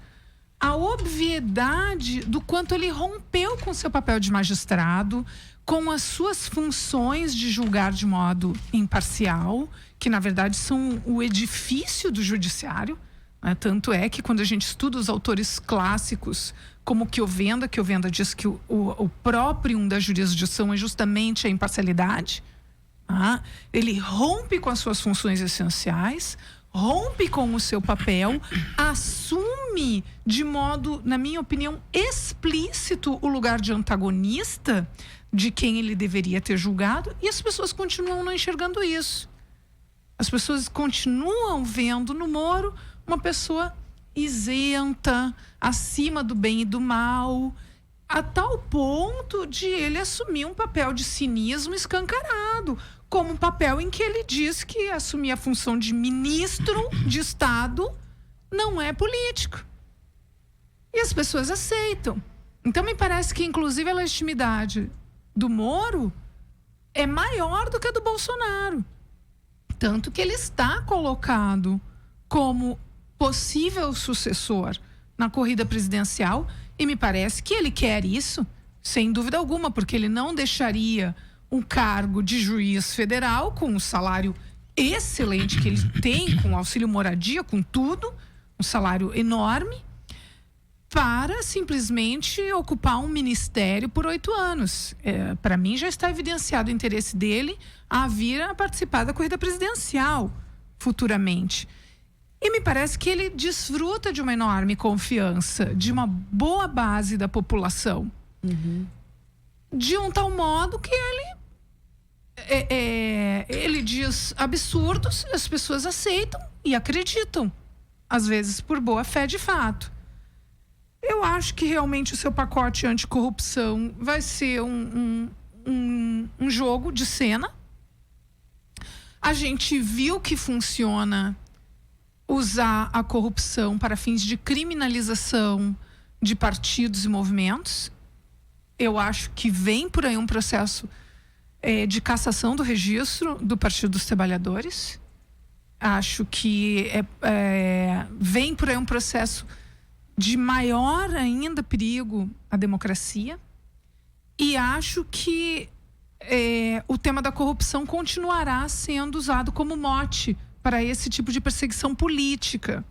a obviedade do quanto ele rompeu com seu papel de magistrado, com as suas funções de julgar de modo imparcial, que na verdade são o edifício do judiciário. Tanto é que quando a gente estuda os autores clássicos, como Chiovenda diz que o próprio da jurisdição é justamente a imparcialidade. Ele rompe com as suas funções essenciais, rompe com o seu papel, assume de modo, na minha opinião, explícito o lugar de antagonista de quem ele deveria ter julgado, e as pessoas continuam não enxergando isso. As pessoas continuam vendo no Moro uma pessoa isenta, acima do bem e do mal, a tal ponto de ele assumir um papel de cinismo escancarado, como um papel em que ele diz que assumir a função de ministro de Estado não é político. E as pessoas aceitam. Então, me parece que, inclusive, a legitimidade do Moro é maior do que a do Bolsonaro. Tanto que ele está colocado como possível sucessor na corrida presidencial, e me parece que ele quer isso, sem dúvida alguma, porque ele não deixaria um cargo de juiz federal com um salário excelente que ele tem, com auxílio moradia, com tudo, um salário enorme, para simplesmente ocupar um ministério por 8 anos. Para mim, já está evidenciado o interesse dele a vir a participar da corrida presidencial futuramente. E me parece que ele desfruta de uma enorme confiança, de uma boa base da população. De um tal modo que ele diz absurdos, as pessoas aceitam e acreditam, às vezes por boa fé de fato. Eu acho que realmente o seu pacote anticorrupção vai ser um jogo de cena. A gente viu que funciona usar a corrupção para fins de criminalização de partidos e movimentos. Eu acho que vem por aí um processo de cassação do registro do Partido dos Trabalhadores. Acho que vem por aí um processo de maior ainda perigo à democracia. E acho que o tema da corrupção continuará sendo usado como mote para esse tipo de perseguição política.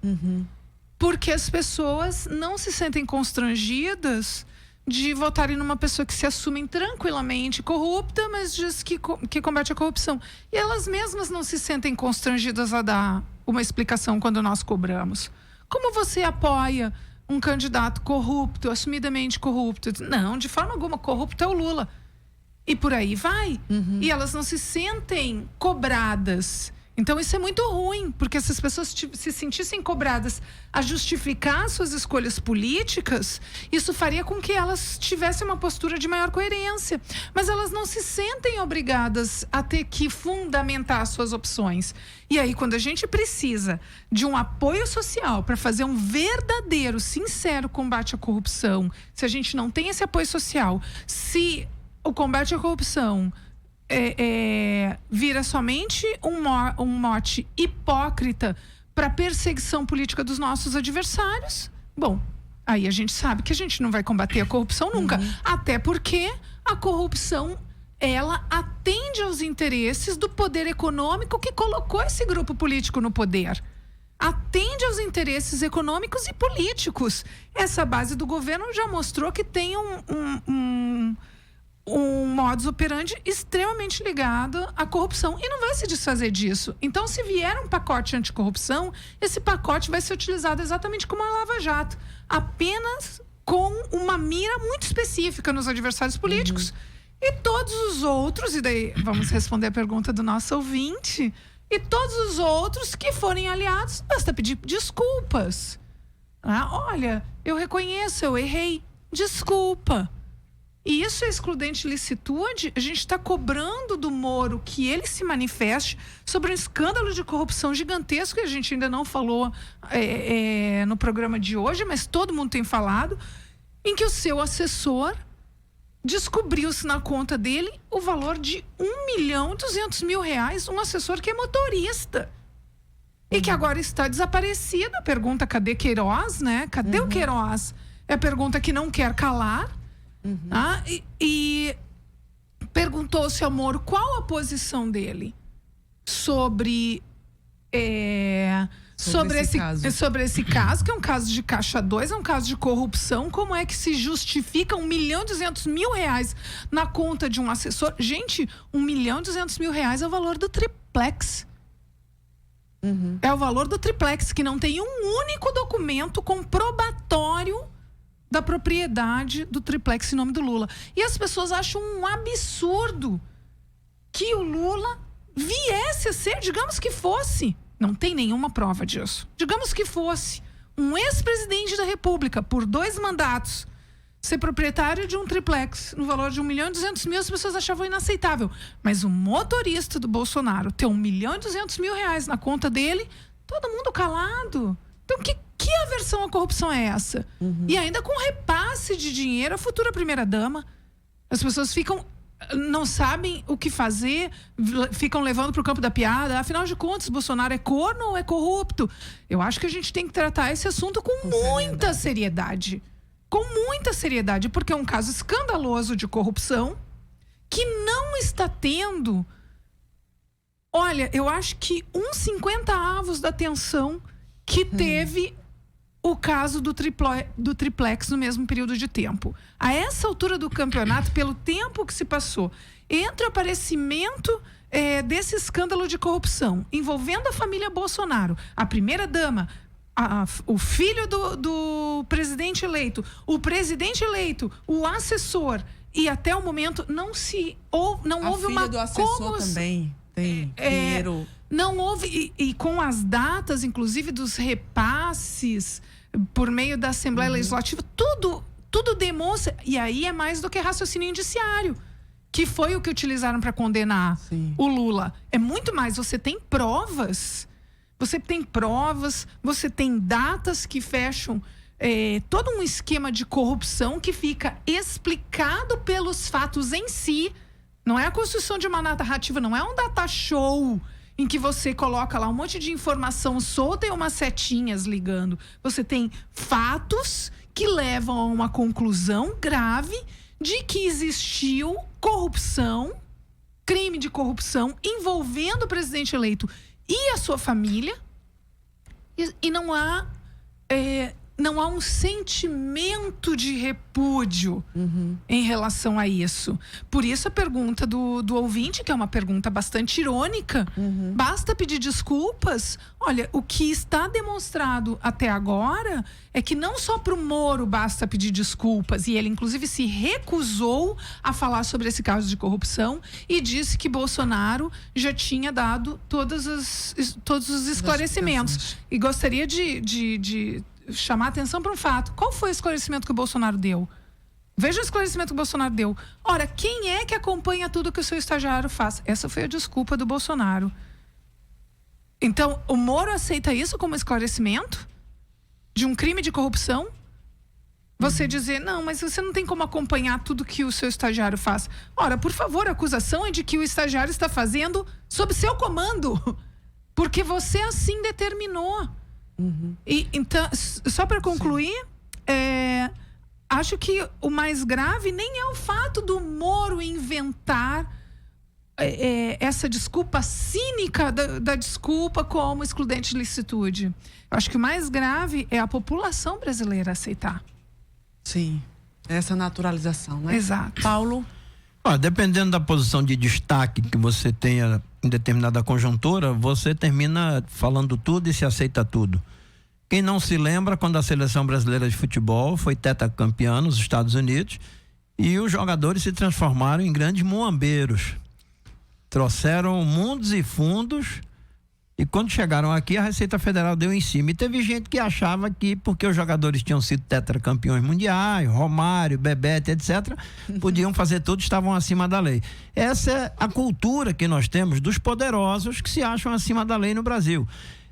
Porque as pessoas não se sentem constrangidas de votarem numa pessoa que se assumem tranquilamente corrupta, mas diz que combate a corrupção. E elas mesmas não se sentem constrangidas a dar uma explicação quando nós cobramos. Como você apoia um candidato corrupto, assumidamente corrupto? Não, de forma alguma, corrupto é o Lula. E por aí vai. E elas não se sentem cobradas. Então isso é muito ruim, porque se as pessoas se sentissem cobradas a justificar suas escolhas políticas, isso faria com que elas tivessem uma postura de maior coerência. Mas elas não se sentem obrigadas a ter que fundamentar suas opções. E aí, quando a gente precisa de um apoio social para fazer um verdadeiro, sincero combate à corrupção, se a gente não tem esse apoio social, se o combate à corrupção vira somente um mote hipócrita para perseguição política dos nossos adversários, bom, aí a gente sabe que a gente não vai combater a corrupção nunca. Até porque a corrupção, ela atende aos interesses do poder econômico que colocou esse grupo político no poder. Atende aos interesses econômicos e políticos. Essa base do governo já mostrou que tem um modus operandi extremamente ligado à corrupção e não vai se desfazer disso. Então, se vier um pacote anticorrupção, esse pacote vai ser utilizado exatamente como a Lava Jato, apenas com uma mira muito específica nos adversários políticos. E todos os outros, e daí vamos responder a pergunta do nosso ouvinte, e todos os outros que forem aliados, basta pedir desculpas. Olha, eu reconheço, eu errei, desculpa. E isso é excludente de licitude. A gente está cobrando do Moro que ele se manifeste sobre um escândalo de corrupção gigantesco que a gente ainda não falou no programa de hoje, mas todo mundo tem falado, em que o seu assessor descobriu-se na conta dele o valor de R$1.200.000, um assessor que é motorista e que agora está desaparecido. A pergunta, cadê Queiroz, né? Cadê o Queiroz? É a pergunta que não quer calar. E perguntou-se ao Moro qual a posição dele sobre esse caso, que é um caso de Caixa 2, é um caso de corrupção. Como é que se justifica R$1.200.000 na conta de um assessor? Gente, R$1.200.000 é o valor do triplex. É o valor do triplex, que não tem um único documento comprobatório da propriedade do triplex em nome do Lula. E as pessoas acham um absurdo que o Lula viesse a ser, digamos que fosse, não tem nenhuma prova disso, digamos que fosse um ex-presidente da República por 2 mandatos, ser proprietário de um triplex no valor de R$1.200.000, as pessoas achavam inaceitável. Mas o motorista do Bolsonaro ter R$1.200.000 na conta dele, todo mundo calado. Então, Que aversão à corrupção é essa? E ainda com repasse de dinheiro à futura primeira-dama. As pessoas não sabem o que fazer, ficam levando para o campo da piada. Afinal de contas, Bolsonaro é corno ou é corrupto? Eu acho que a gente tem que tratar esse assunto com muita seriedade. Com muita seriedade, porque é um caso escandaloso de corrupção que não está tendo... Olha, eu acho que 1/50 da atenção que teve o caso do triplex no mesmo período de tempo. A essa altura do campeonato, pelo tempo que se passou, entre o aparecimento desse escândalo de corrupção envolvendo a família Bolsonaro, a primeira-dama, o filho do presidente eleito, o presidente eleito, o assessor, e até o momento não houve uma... A filha do assessor também tem dinheiro... Não houve, e com as datas, inclusive, dos repasses por meio da Assembleia Legislativa, tudo demonstra, e aí é mais do que raciocínio indiciário, que foi o que utilizaram para condenar o Lula. É muito mais, você tem provas, você tem datas que fecham todo um esquema de corrupção que fica explicado pelos fatos em si. Não é a construção de uma narrativa, não é um data show em que você coloca lá um monte de informação solta e umas setinhas ligando. Você tem fatos que levam a uma conclusão grave de que existiu corrupção, crime de corrupção envolvendo o presidente eleito e a sua família, e não há um sentimento de repúdio em relação a isso. Por isso a pergunta do ouvinte, que é uma pergunta bastante irônica, basta pedir desculpas? Olha, o que está demonstrado até agora é que não só para o Moro basta pedir desculpas, e ele inclusive se recusou a falar sobre esse caso de corrupção e disse que Bolsonaro já tinha dado todos os esclarecimentos. E gostaria de chamar a atenção para um fato. Qual foi o esclarecimento que o Bolsonaro deu? Veja o esclarecimento que o Bolsonaro deu. Ora, quem é que acompanha tudo que o seu estagiário faz? Essa foi a desculpa do Bolsonaro. Então, o Moro aceita isso como esclarecimento de um crime de corrupção? Você dizer, não, mas você não tem como acompanhar tudo que o seu estagiário faz. Ora, por favor, a acusação é de que o estagiário está fazendo sob seu comando, porque você assim determinou. E então, só para concluir, acho que o mais grave nem é o fato do Moro inventar essa desculpa cínica da desculpa como excludente de licitude. Eu acho que o mais grave é a população brasileira aceitar. Sim, essa naturalização, né? Exato. Paulo? Dependendo da posição de destaque que você tenha em determinada conjuntura, você termina falando tudo e se aceita tudo. Quem não se lembra quando a seleção brasileira de futebol foi tetracampeã nos Estados Unidos e os jogadores se transformaram em grandes muambeiros. Trouxeram mundos e fundos e quando chegaram aqui a Receita Federal deu em cima. E teve gente que achava que porque os jogadores tinham sido tetracampeões mundiais, Romário, Bebeto, etc., podiam fazer tudo, estavam acima da lei. Essa é a cultura que nós temos dos poderosos que se acham acima da lei no Brasil.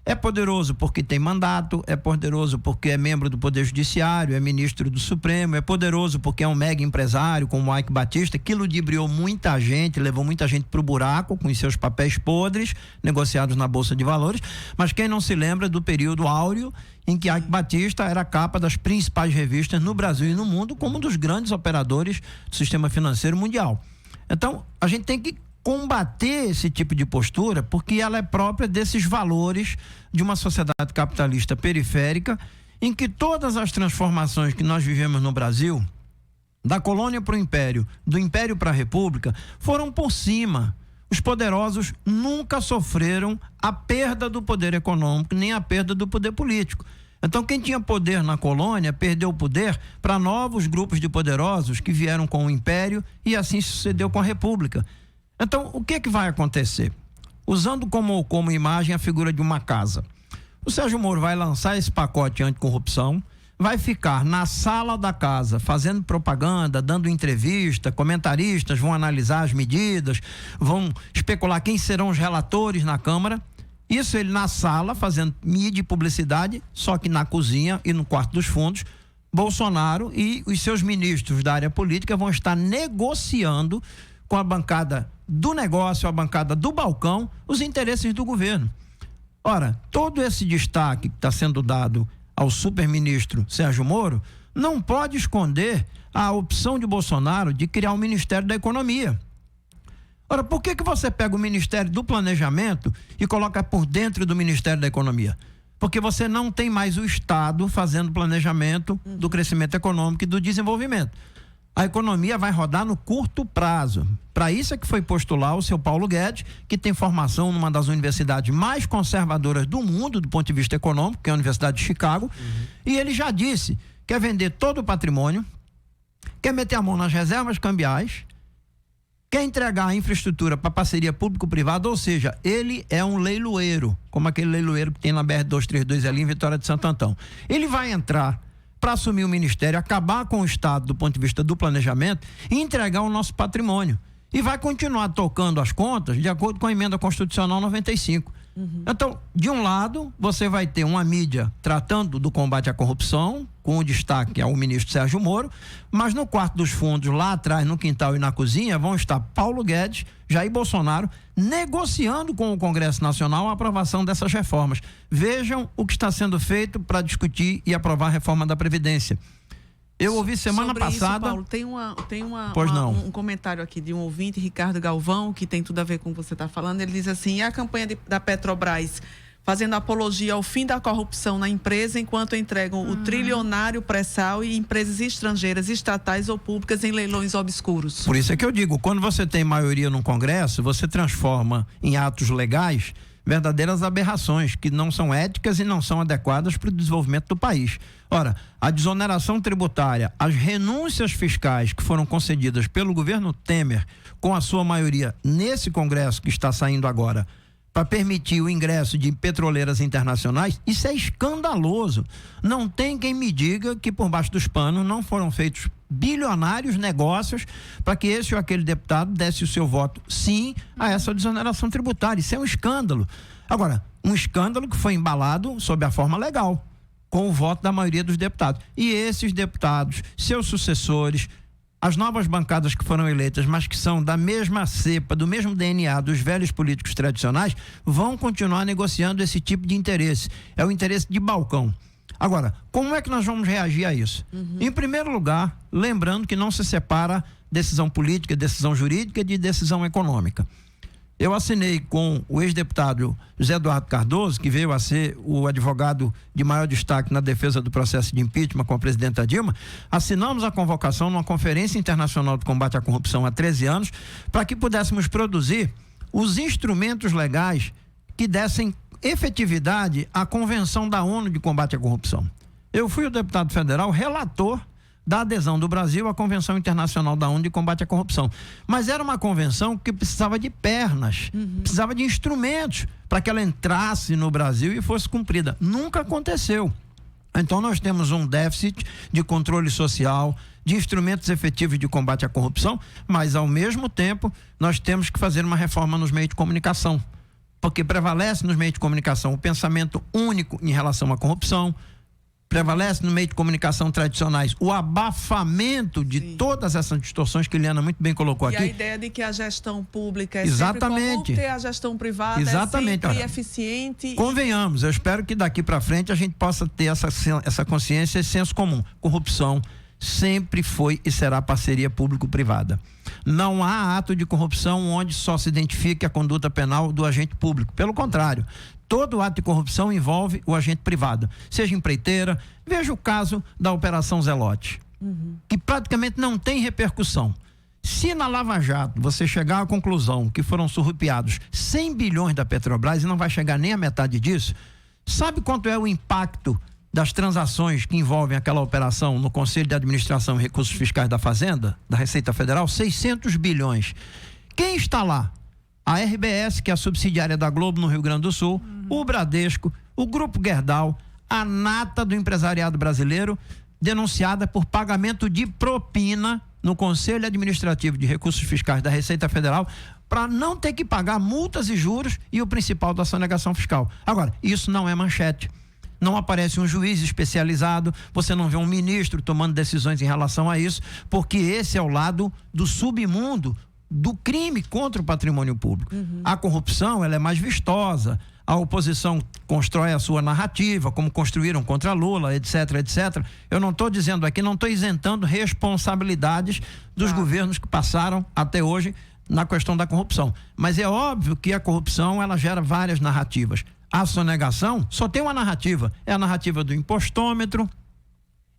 É poderoso porque tem mandato, é poderoso porque é membro do Poder Judiciário, é ministro do Supremo, é poderoso porque é um mega empresário como o Ike Batista, que ludibriou muita gente, levou muita gente pro buraco com os seus papéis podres, negociados na Bolsa de Valores, mas quem não se lembra do período áureo em que Ike Batista era a capa das principais revistas no Brasil e no mundo como um dos grandes operadores do sistema financeiro mundial. Então, a gente tem que combater esse tipo de postura porque ela é própria desses valores de uma sociedade capitalista periférica em que todas as transformações que nós vivemos no Brasil, da colônia para o império, do império para a república, foram por cima. Os poderosos nunca sofreram a perda do poder econômico nem a perda do poder político. Então quem tinha poder na colônia perdeu o poder para novos grupos de poderosos que vieram com o império e assim sucedeu com a república. Então, o que vai acontecer? Usando como imagem a figura de uma casa. O Sérgio Moro vai lançar esse pacote anticorrupção, vai ficar na sala da casa fazendo propaganda, dando entrevista, comentaristas vão analisar as medidas, vão especular quem serão os relatores na Câmara Isso ele na sala, fazendo mídia e publicidade, só que na cozinha e no quarto dos fundos, Bolsonaro e os seus ministros da área política vão estar negociando com a bancada do negócio, a bancada do balcão, os interesses do governo. Ora, todo esse destaque que está sendo dado ao superministro Sérgio Moro não pode esconder a opção de Bolsonaro de criar o Ministério da Economia. Ora, por que você pega o Ministério do Planejamento e coloca por dentro do Ministério da Economia? Porque você não tem mais o Estado fazendo planejamento do crescimento econômico e do desenvolvimento. A economia vai rodar no curto prazo. Para isso é que foi postular o seu Paulo Guedes, que tem formação numa das universidades mais conservadoras do mundo do ponto de vista econômico, que é a Universidade de Chicago, e ele já disse, quer vender todo o patrimônio, quer meter a mão nas reservas cambiais, quer entregar a infraestrutura para parceria público-privada, ou seja, ele é um leiloeiro, como aquele leiloeiro que tem na BR-232 ali em Vitória de Santo Antão. Ele vai entrar para assumir o ministério, acabar com o Estado do ponto de vista do planejamento e entregar o nosso patrimônio. E vai continuar tocando as contas de acordo com a emenda constitucional 95. Então, de um lado, você vai ter uma mídia tratando do combate à corrupção, com o destaque ao ministro Sérgio Moro, mas no quarto dos fundos, lá atrás, no quintal e na cozinha, vão estar Paulo Guedes, Jair Bolsonaro, negociando com o Congresso Nacional a aprovação dessas reformas. Vejam o que está sendo feito para discutir e aprovar a reforma da Previdência. Eu ouvi semana passada... Isso, Paulo, tem um comentário aqui de um ouvinte, Ricardo Galvão, que tem tudo a ver com o que você está falando. Ele diz assim, e a campanha da Petrobras fazendo apologia ao fim da corrupção na empresa, enquanto entregam o trilionário pré-sal e empresas estrangeiras, estatais ou públicas, em leilões obscuros. Por isso é que eu digo, quando você tem maioria no Congresso, você transforma em atos legais verdadeiras aberrações que não são éticas e não são adequadas para o desenvolvimento do país. Ora, a desoneração tributária, as renúncias fiscais que foram concedidas pelo governo Temer, com a sua maioria nesse Congresso que está saindo agora, para permitir o ingresso de petroleiras internacionais, isso é escandaloso. Não tem quem me diga que por baixo dos panos não foram feitos bilionários negócios para que esse ou aquele deputado desse o seu voto sim a essa desoneração tributária. Isso é um escândalo. Agora, um escândalo que foi embalado sob a forma legal, com o voto da maioria dos deputados. E esses deputados, seus sucessores, as novas bancadas que foram eleitas, mas que são da mesma cepa, do mesmo DNA dos velhos políticos tradicionais, vão continuar negociando esse tipo de interesse. É o interesse de balcão. Agora, como é que nós vamos reagir a isso? Em primeiro lugar, lembrando que não se separa decisão política, decisão jurídica de decisão econômica. Eu assinei com o ex-deputado José Eduardo Cardoso, que veio a ser o advogado de maior destaque na defesa do processo de impeachment com a presidenta Dilma. Assinamos a convocação numa Conferência Internacional de Combate à Corrupção há 13 anos, para que pudéssemos produzir os instrumentos legais que dessem efetividade à Convenção da ONU de Combate à Corrupção. Eu fui o deputado federal relator da adesão do Brasil à Convenção Internacional da ONU de Combate à Corrupção. Mas era uma convenção que precisava de pernas, precisava de instrumentos para que ela entrasse no Brasil e fosse cumprida. Nunca aconteceu. Então nós temos um déficit de controle social, de instrumentos efetivos de combate à corrupção, mas ao mesmo tempo nós temos que fazer uma reforma nos meios de comunicação, porque prevalece nos meios de comunicação o pensamento único em relação à corrupção, prevalece no meio de comunicação tradicionais o abafamento de todas essas distorções que Eliana muito bem colocou aqui. E a ideia de que a gestão pública é Exatamente. sempre corrupta e a gestão privada Exatamente. é sempre eficiente. Convenhamos, eu espero que daqui para frente a gente possa ter essa consciência e senso comum. Corrupção sempre foi e será parceria público-privada. Não há ato de corrupção onde só se identifique a conduta penal do agente público. Pelo contrário, todo ato de corrupção envolve o agente privado, seja empreiteira. Veja o caso da Operação Zelote, que praticamente não tem repercussão. Se na Lava Jato você chegar à conclusão que foram surrupiados 100 bilhões da Petrobras e não vai chegar nem a metade disso, sabe quanto é o impacto das transações que envolvem aquela operação no Conselho de Administração e Recursos Fiscais da Fazenda, da Receita Federal? 600 bilhões. Quem está lá? A RBS, que é a subsidiária da Globo no Rio Grande do Sul, o Bradesco, o Grupo Gerdau, a nata do empresariado brasileiro, denunciada por pagamento de propina no Conselho Administrativo de Recursos Fiscais da Receita Federal para não ter que pagar multas e juros e o principal da sonegação fiscal. Agora, isso não é manchete. Não aparece um juiz especializado, você não vê um ministro tomando decisões em relação a isso, porque esse é o lado do submundo do crime contra o patrimônio público. A corrupção, ela é mais vistosa. A oposição constrói a sua narrativa, como construíram contra Lula, etc, etc. Eu não estou dizendo aqui, não estou isentando responsabilidades dos governos que passaram até hoje na questão da corrupção. Mas é óbvio que a corrupção, ela gera várias narrativas. A sonegação só tem uma narrativa. É a narrativa do impostômetro,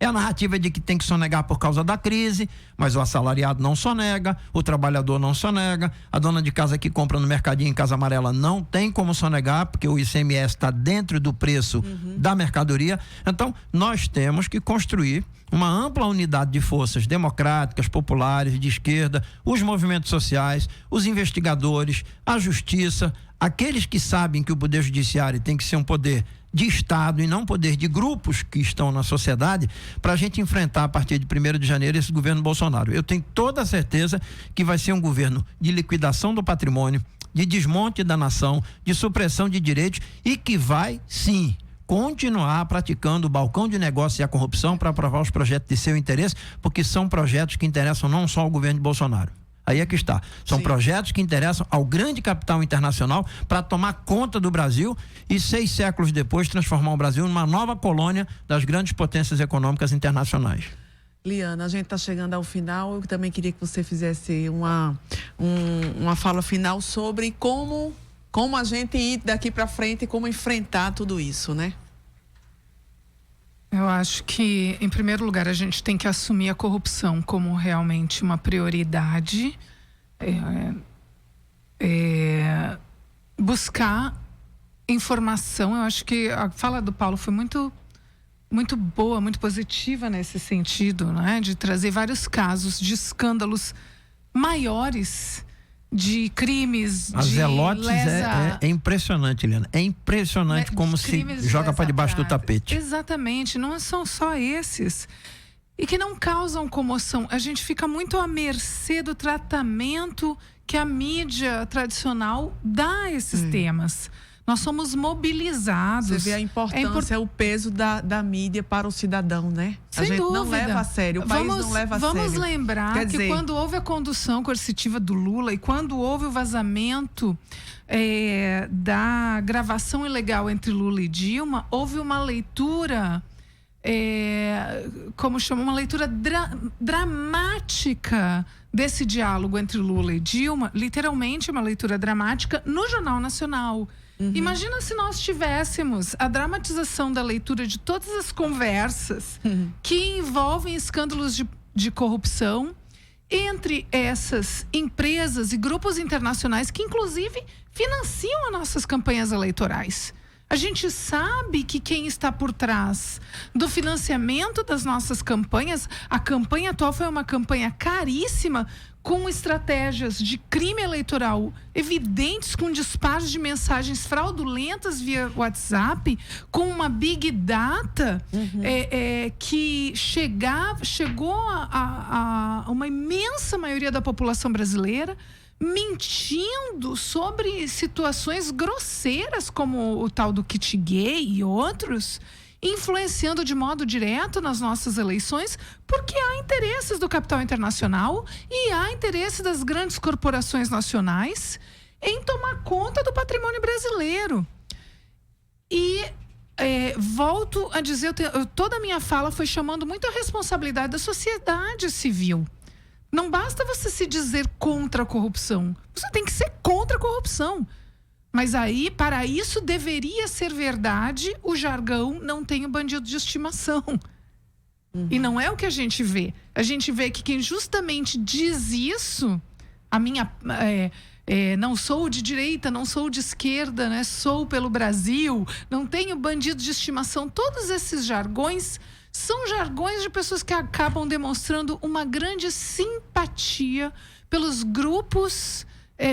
é a narrativa de que tem que sonegar por causa da crise, mas o assalariado não sonega, o trabalhador não sonega, a dona de casa que compra no mercadinho em Casa Amarela não tem como sonegar, porque o ICMS está dentro do preço da mercadoria. Então, nós temos que construir uma ampla unidade de forças democráticas, populares, de esquerda, os movimentos sociais, os investigadores, a justiça, aqueles que sabem que o poder judiciário tem que ser um poder de Estado e não poder de grupos que estão na sociedade, para a gente enfrentar a partir de 1º de janeiro esse governo Bolsonaro. Eu tenho toda a certeza que vai ser um governo de liquidação do patrimônio, de desmonte da nação, de supressão de direitos e que vai, sim, continuar praticando o balcão de negócios e a corrupção para aprovar os projetos de seu interesse, porque são projetos que interessam não só ao governo de Bolsonaro. Aí é que está. São projetos que interessam ao grande capital internacional para tomar conta do Brasil e 6 séculos depois transformar o Brasil numa nova colônia das grandes potências econômicas internacionais. Liana, a gente está chegando ao final. Eu também queria que você fizesse uma fala final sobre como a gente ir daqui para frente e como enfrentar tudo isso, né? Eu acho que, em primeiro lugar, a gente tem que assumir a corrupção como realmente uma prioridade, buscar informação. Eu acho que a fala do Paulo foi muito boa, muito positiva nesse sentido, né? De trazer vários casos de escândalos maiores, de crimes, a Zelotes é impressionante, Helena. É impressionante como se joga para debaixo do tapete. Exatamente, não são só esses. E que não causam comoção. A gente fica muito à mercê do tratamento que a mídia tradicional dá a esses temas. Nós somos mobilizados. Você vê a importância, o peso da mídia para o cidadão, né? Sem a gente dúvida. Não leva a sério, o país não leva a sério. Vamos lembrar que quando houve a condução coercitiva do Lula e quando houve o vazamento da gravação ilegal entre Lula e Dilma, houve uma leitura, uma leitura dramática desse diálogo entre Lula e Dilma, literalmente uma leitura dramática no Jornal Nacional. Imagina se nós tivéssemos a dramatização da leitura de todas as conversas que envolvem escândalos de corrupção entre essas empresas e grupos internacionais que, inclusive, financiam as nossas campanhas eleitorais. A gente sabe que quem está por trás do financiamento das nossas campanhas, a campanha atual foi uma campanha caríssima, com estratégias de crime eleitoral evidentes, com disparos de mensagens fraudulentas via WhatsApp, com uma big data que chegou a uma imensa maioria da população brasileira, mentindo sobre situações grosseiras como o tal do kit gay e outros, influenciando de modo direto nas nossas eleições, porque há interesses do capital internacional e há interesse das grandes corporações nacionais em tomar conta do patrimônio brasileiro. E volto a dizer, toda a minha fala foi chamando muito a responsabilidade da sociedade civil. Não basta você se dizer contra a corrupção, você tem que ser contra a corrupção. Mas aí, para isso, deveria ser verdade o jargão "não tenho bandido de estimação". E não é o que a gente vê. A gente vê que quem justamente diz isso, não sou de direita, não sou de esquerda, né? Sou pelo Brasil, não tenho bandido de estimação. Todos esses jargões são jargões de pessoas que acabam demonstrando uma grande simpatia pelos grupos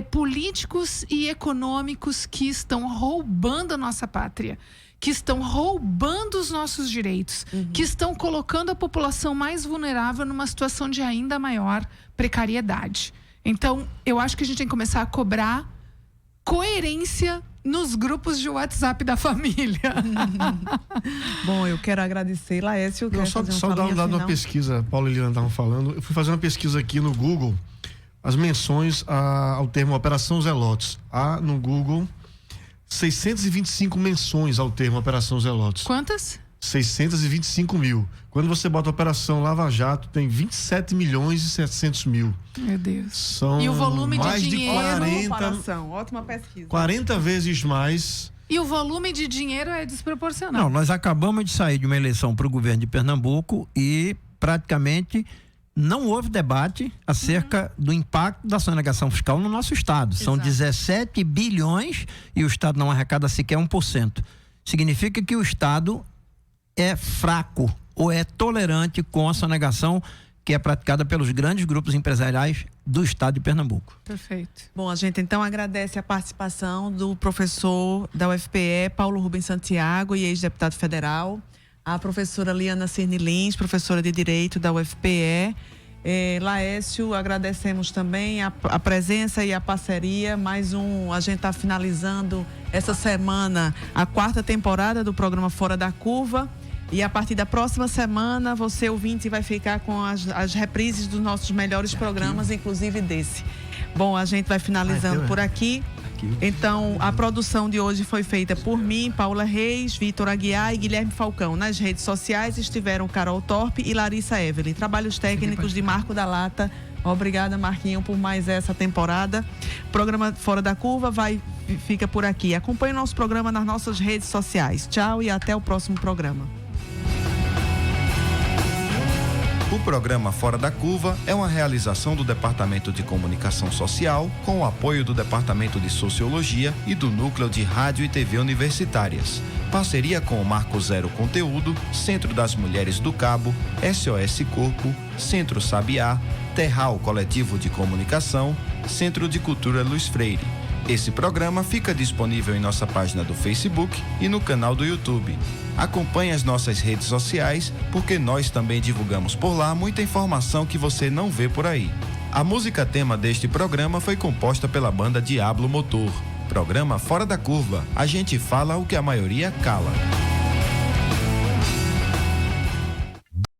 políticos e econômicos que estão roubando a nossa pátria, que estão roubando os nossos direitos, que estão colocando a população mais vulnerável numa situação de ainda maior precariedade. Então, eu acho que a gente tem que começar a cobrar coerência nos grupos de WhatsApp da família. Bom, eu quero agradecer, Laércio. Só dar um dado de uma pesquisa, Paulo e Liliana estavam falando. Eu fui fazer uma pesquisa aqui no Google, as menções ao termo Operação Zelotes. Há no Google 625 menções ao termo Operação Zelotes. Quantas? 625 mil. Quando você bota Operação Lava Jato, tem 27 milhões e 700 mil. Meu Deus. São e o volume mais de dinheiro... 40, ótima pesquisa. 40 vezes mais. E o volume de dinheiro é desproporcional. Não, nós acabamos de sair de uma eleição para o governo de Pernambuco e praticamente não houve debate acerca do impacto da sonegação fiscal no nosso estado. São 17 bilhões e o estado não arrecada sequer 1%. Significa que o estado é fraco ou é tolerante com a sonegação que é praticada pelos grandes grupos empresariais do estado de Pernambuco. Perfeito. Bom, a gente então agradece a participação do professor da UFPE, Paulo Rubens Santiago, e ex-deputado federal, a professora Liana Cirne Lins, professora de Direito da UFPE. Laércio, agradecemos também a presença e a parceria. A gente está finalizando essa semana a 4ª temporada do programa Fora da Curva. E a partir da próxima semana, você, ouvinte, vai ficar com as reprises dos nossos melhores programas, inclusive desse. Bom, a gente vai finalizando por aqui. Então, a produção de hoje foi feita por mim, Paula Reis, Vitor Aguiar e Guilherme Falcão. Nas redes sociais estiveram Carol Torpe e Larissa Evelyn. Trabalhos técnicos de Marco da Lata. Obrigada, Marquinho, por mais essa temporada. O programa Fora da Curva fica por aqui. Acompanhe o nosso programa nas nossas redes sociais. Tchau e até o próximo programa. O programa Fora da Curva é uma realização do Departamento de Comunicação Social com o apoio do Departamento de Sociologia e do Núcleo de Rádio e TV Universitárias. Parceria com o Marco Zero Conteúdo, Centro das Mulheres do Cabo, SOS Corpo, Centro Sabiá, Terral Coletivo de Comunicação, Centro de Cultura Luiz Freire. Esse programa fica disponível em nossa página do Facebook e no canal do YouTube. Acompanhe as nossas redes sociais, porque nós também divulgamos por lá muita informação que você não vê por aí. A música tema deste programa foi composta pela banda Diablo Motor. Programa Fora da Curva. A gente fala o que a maioria cala.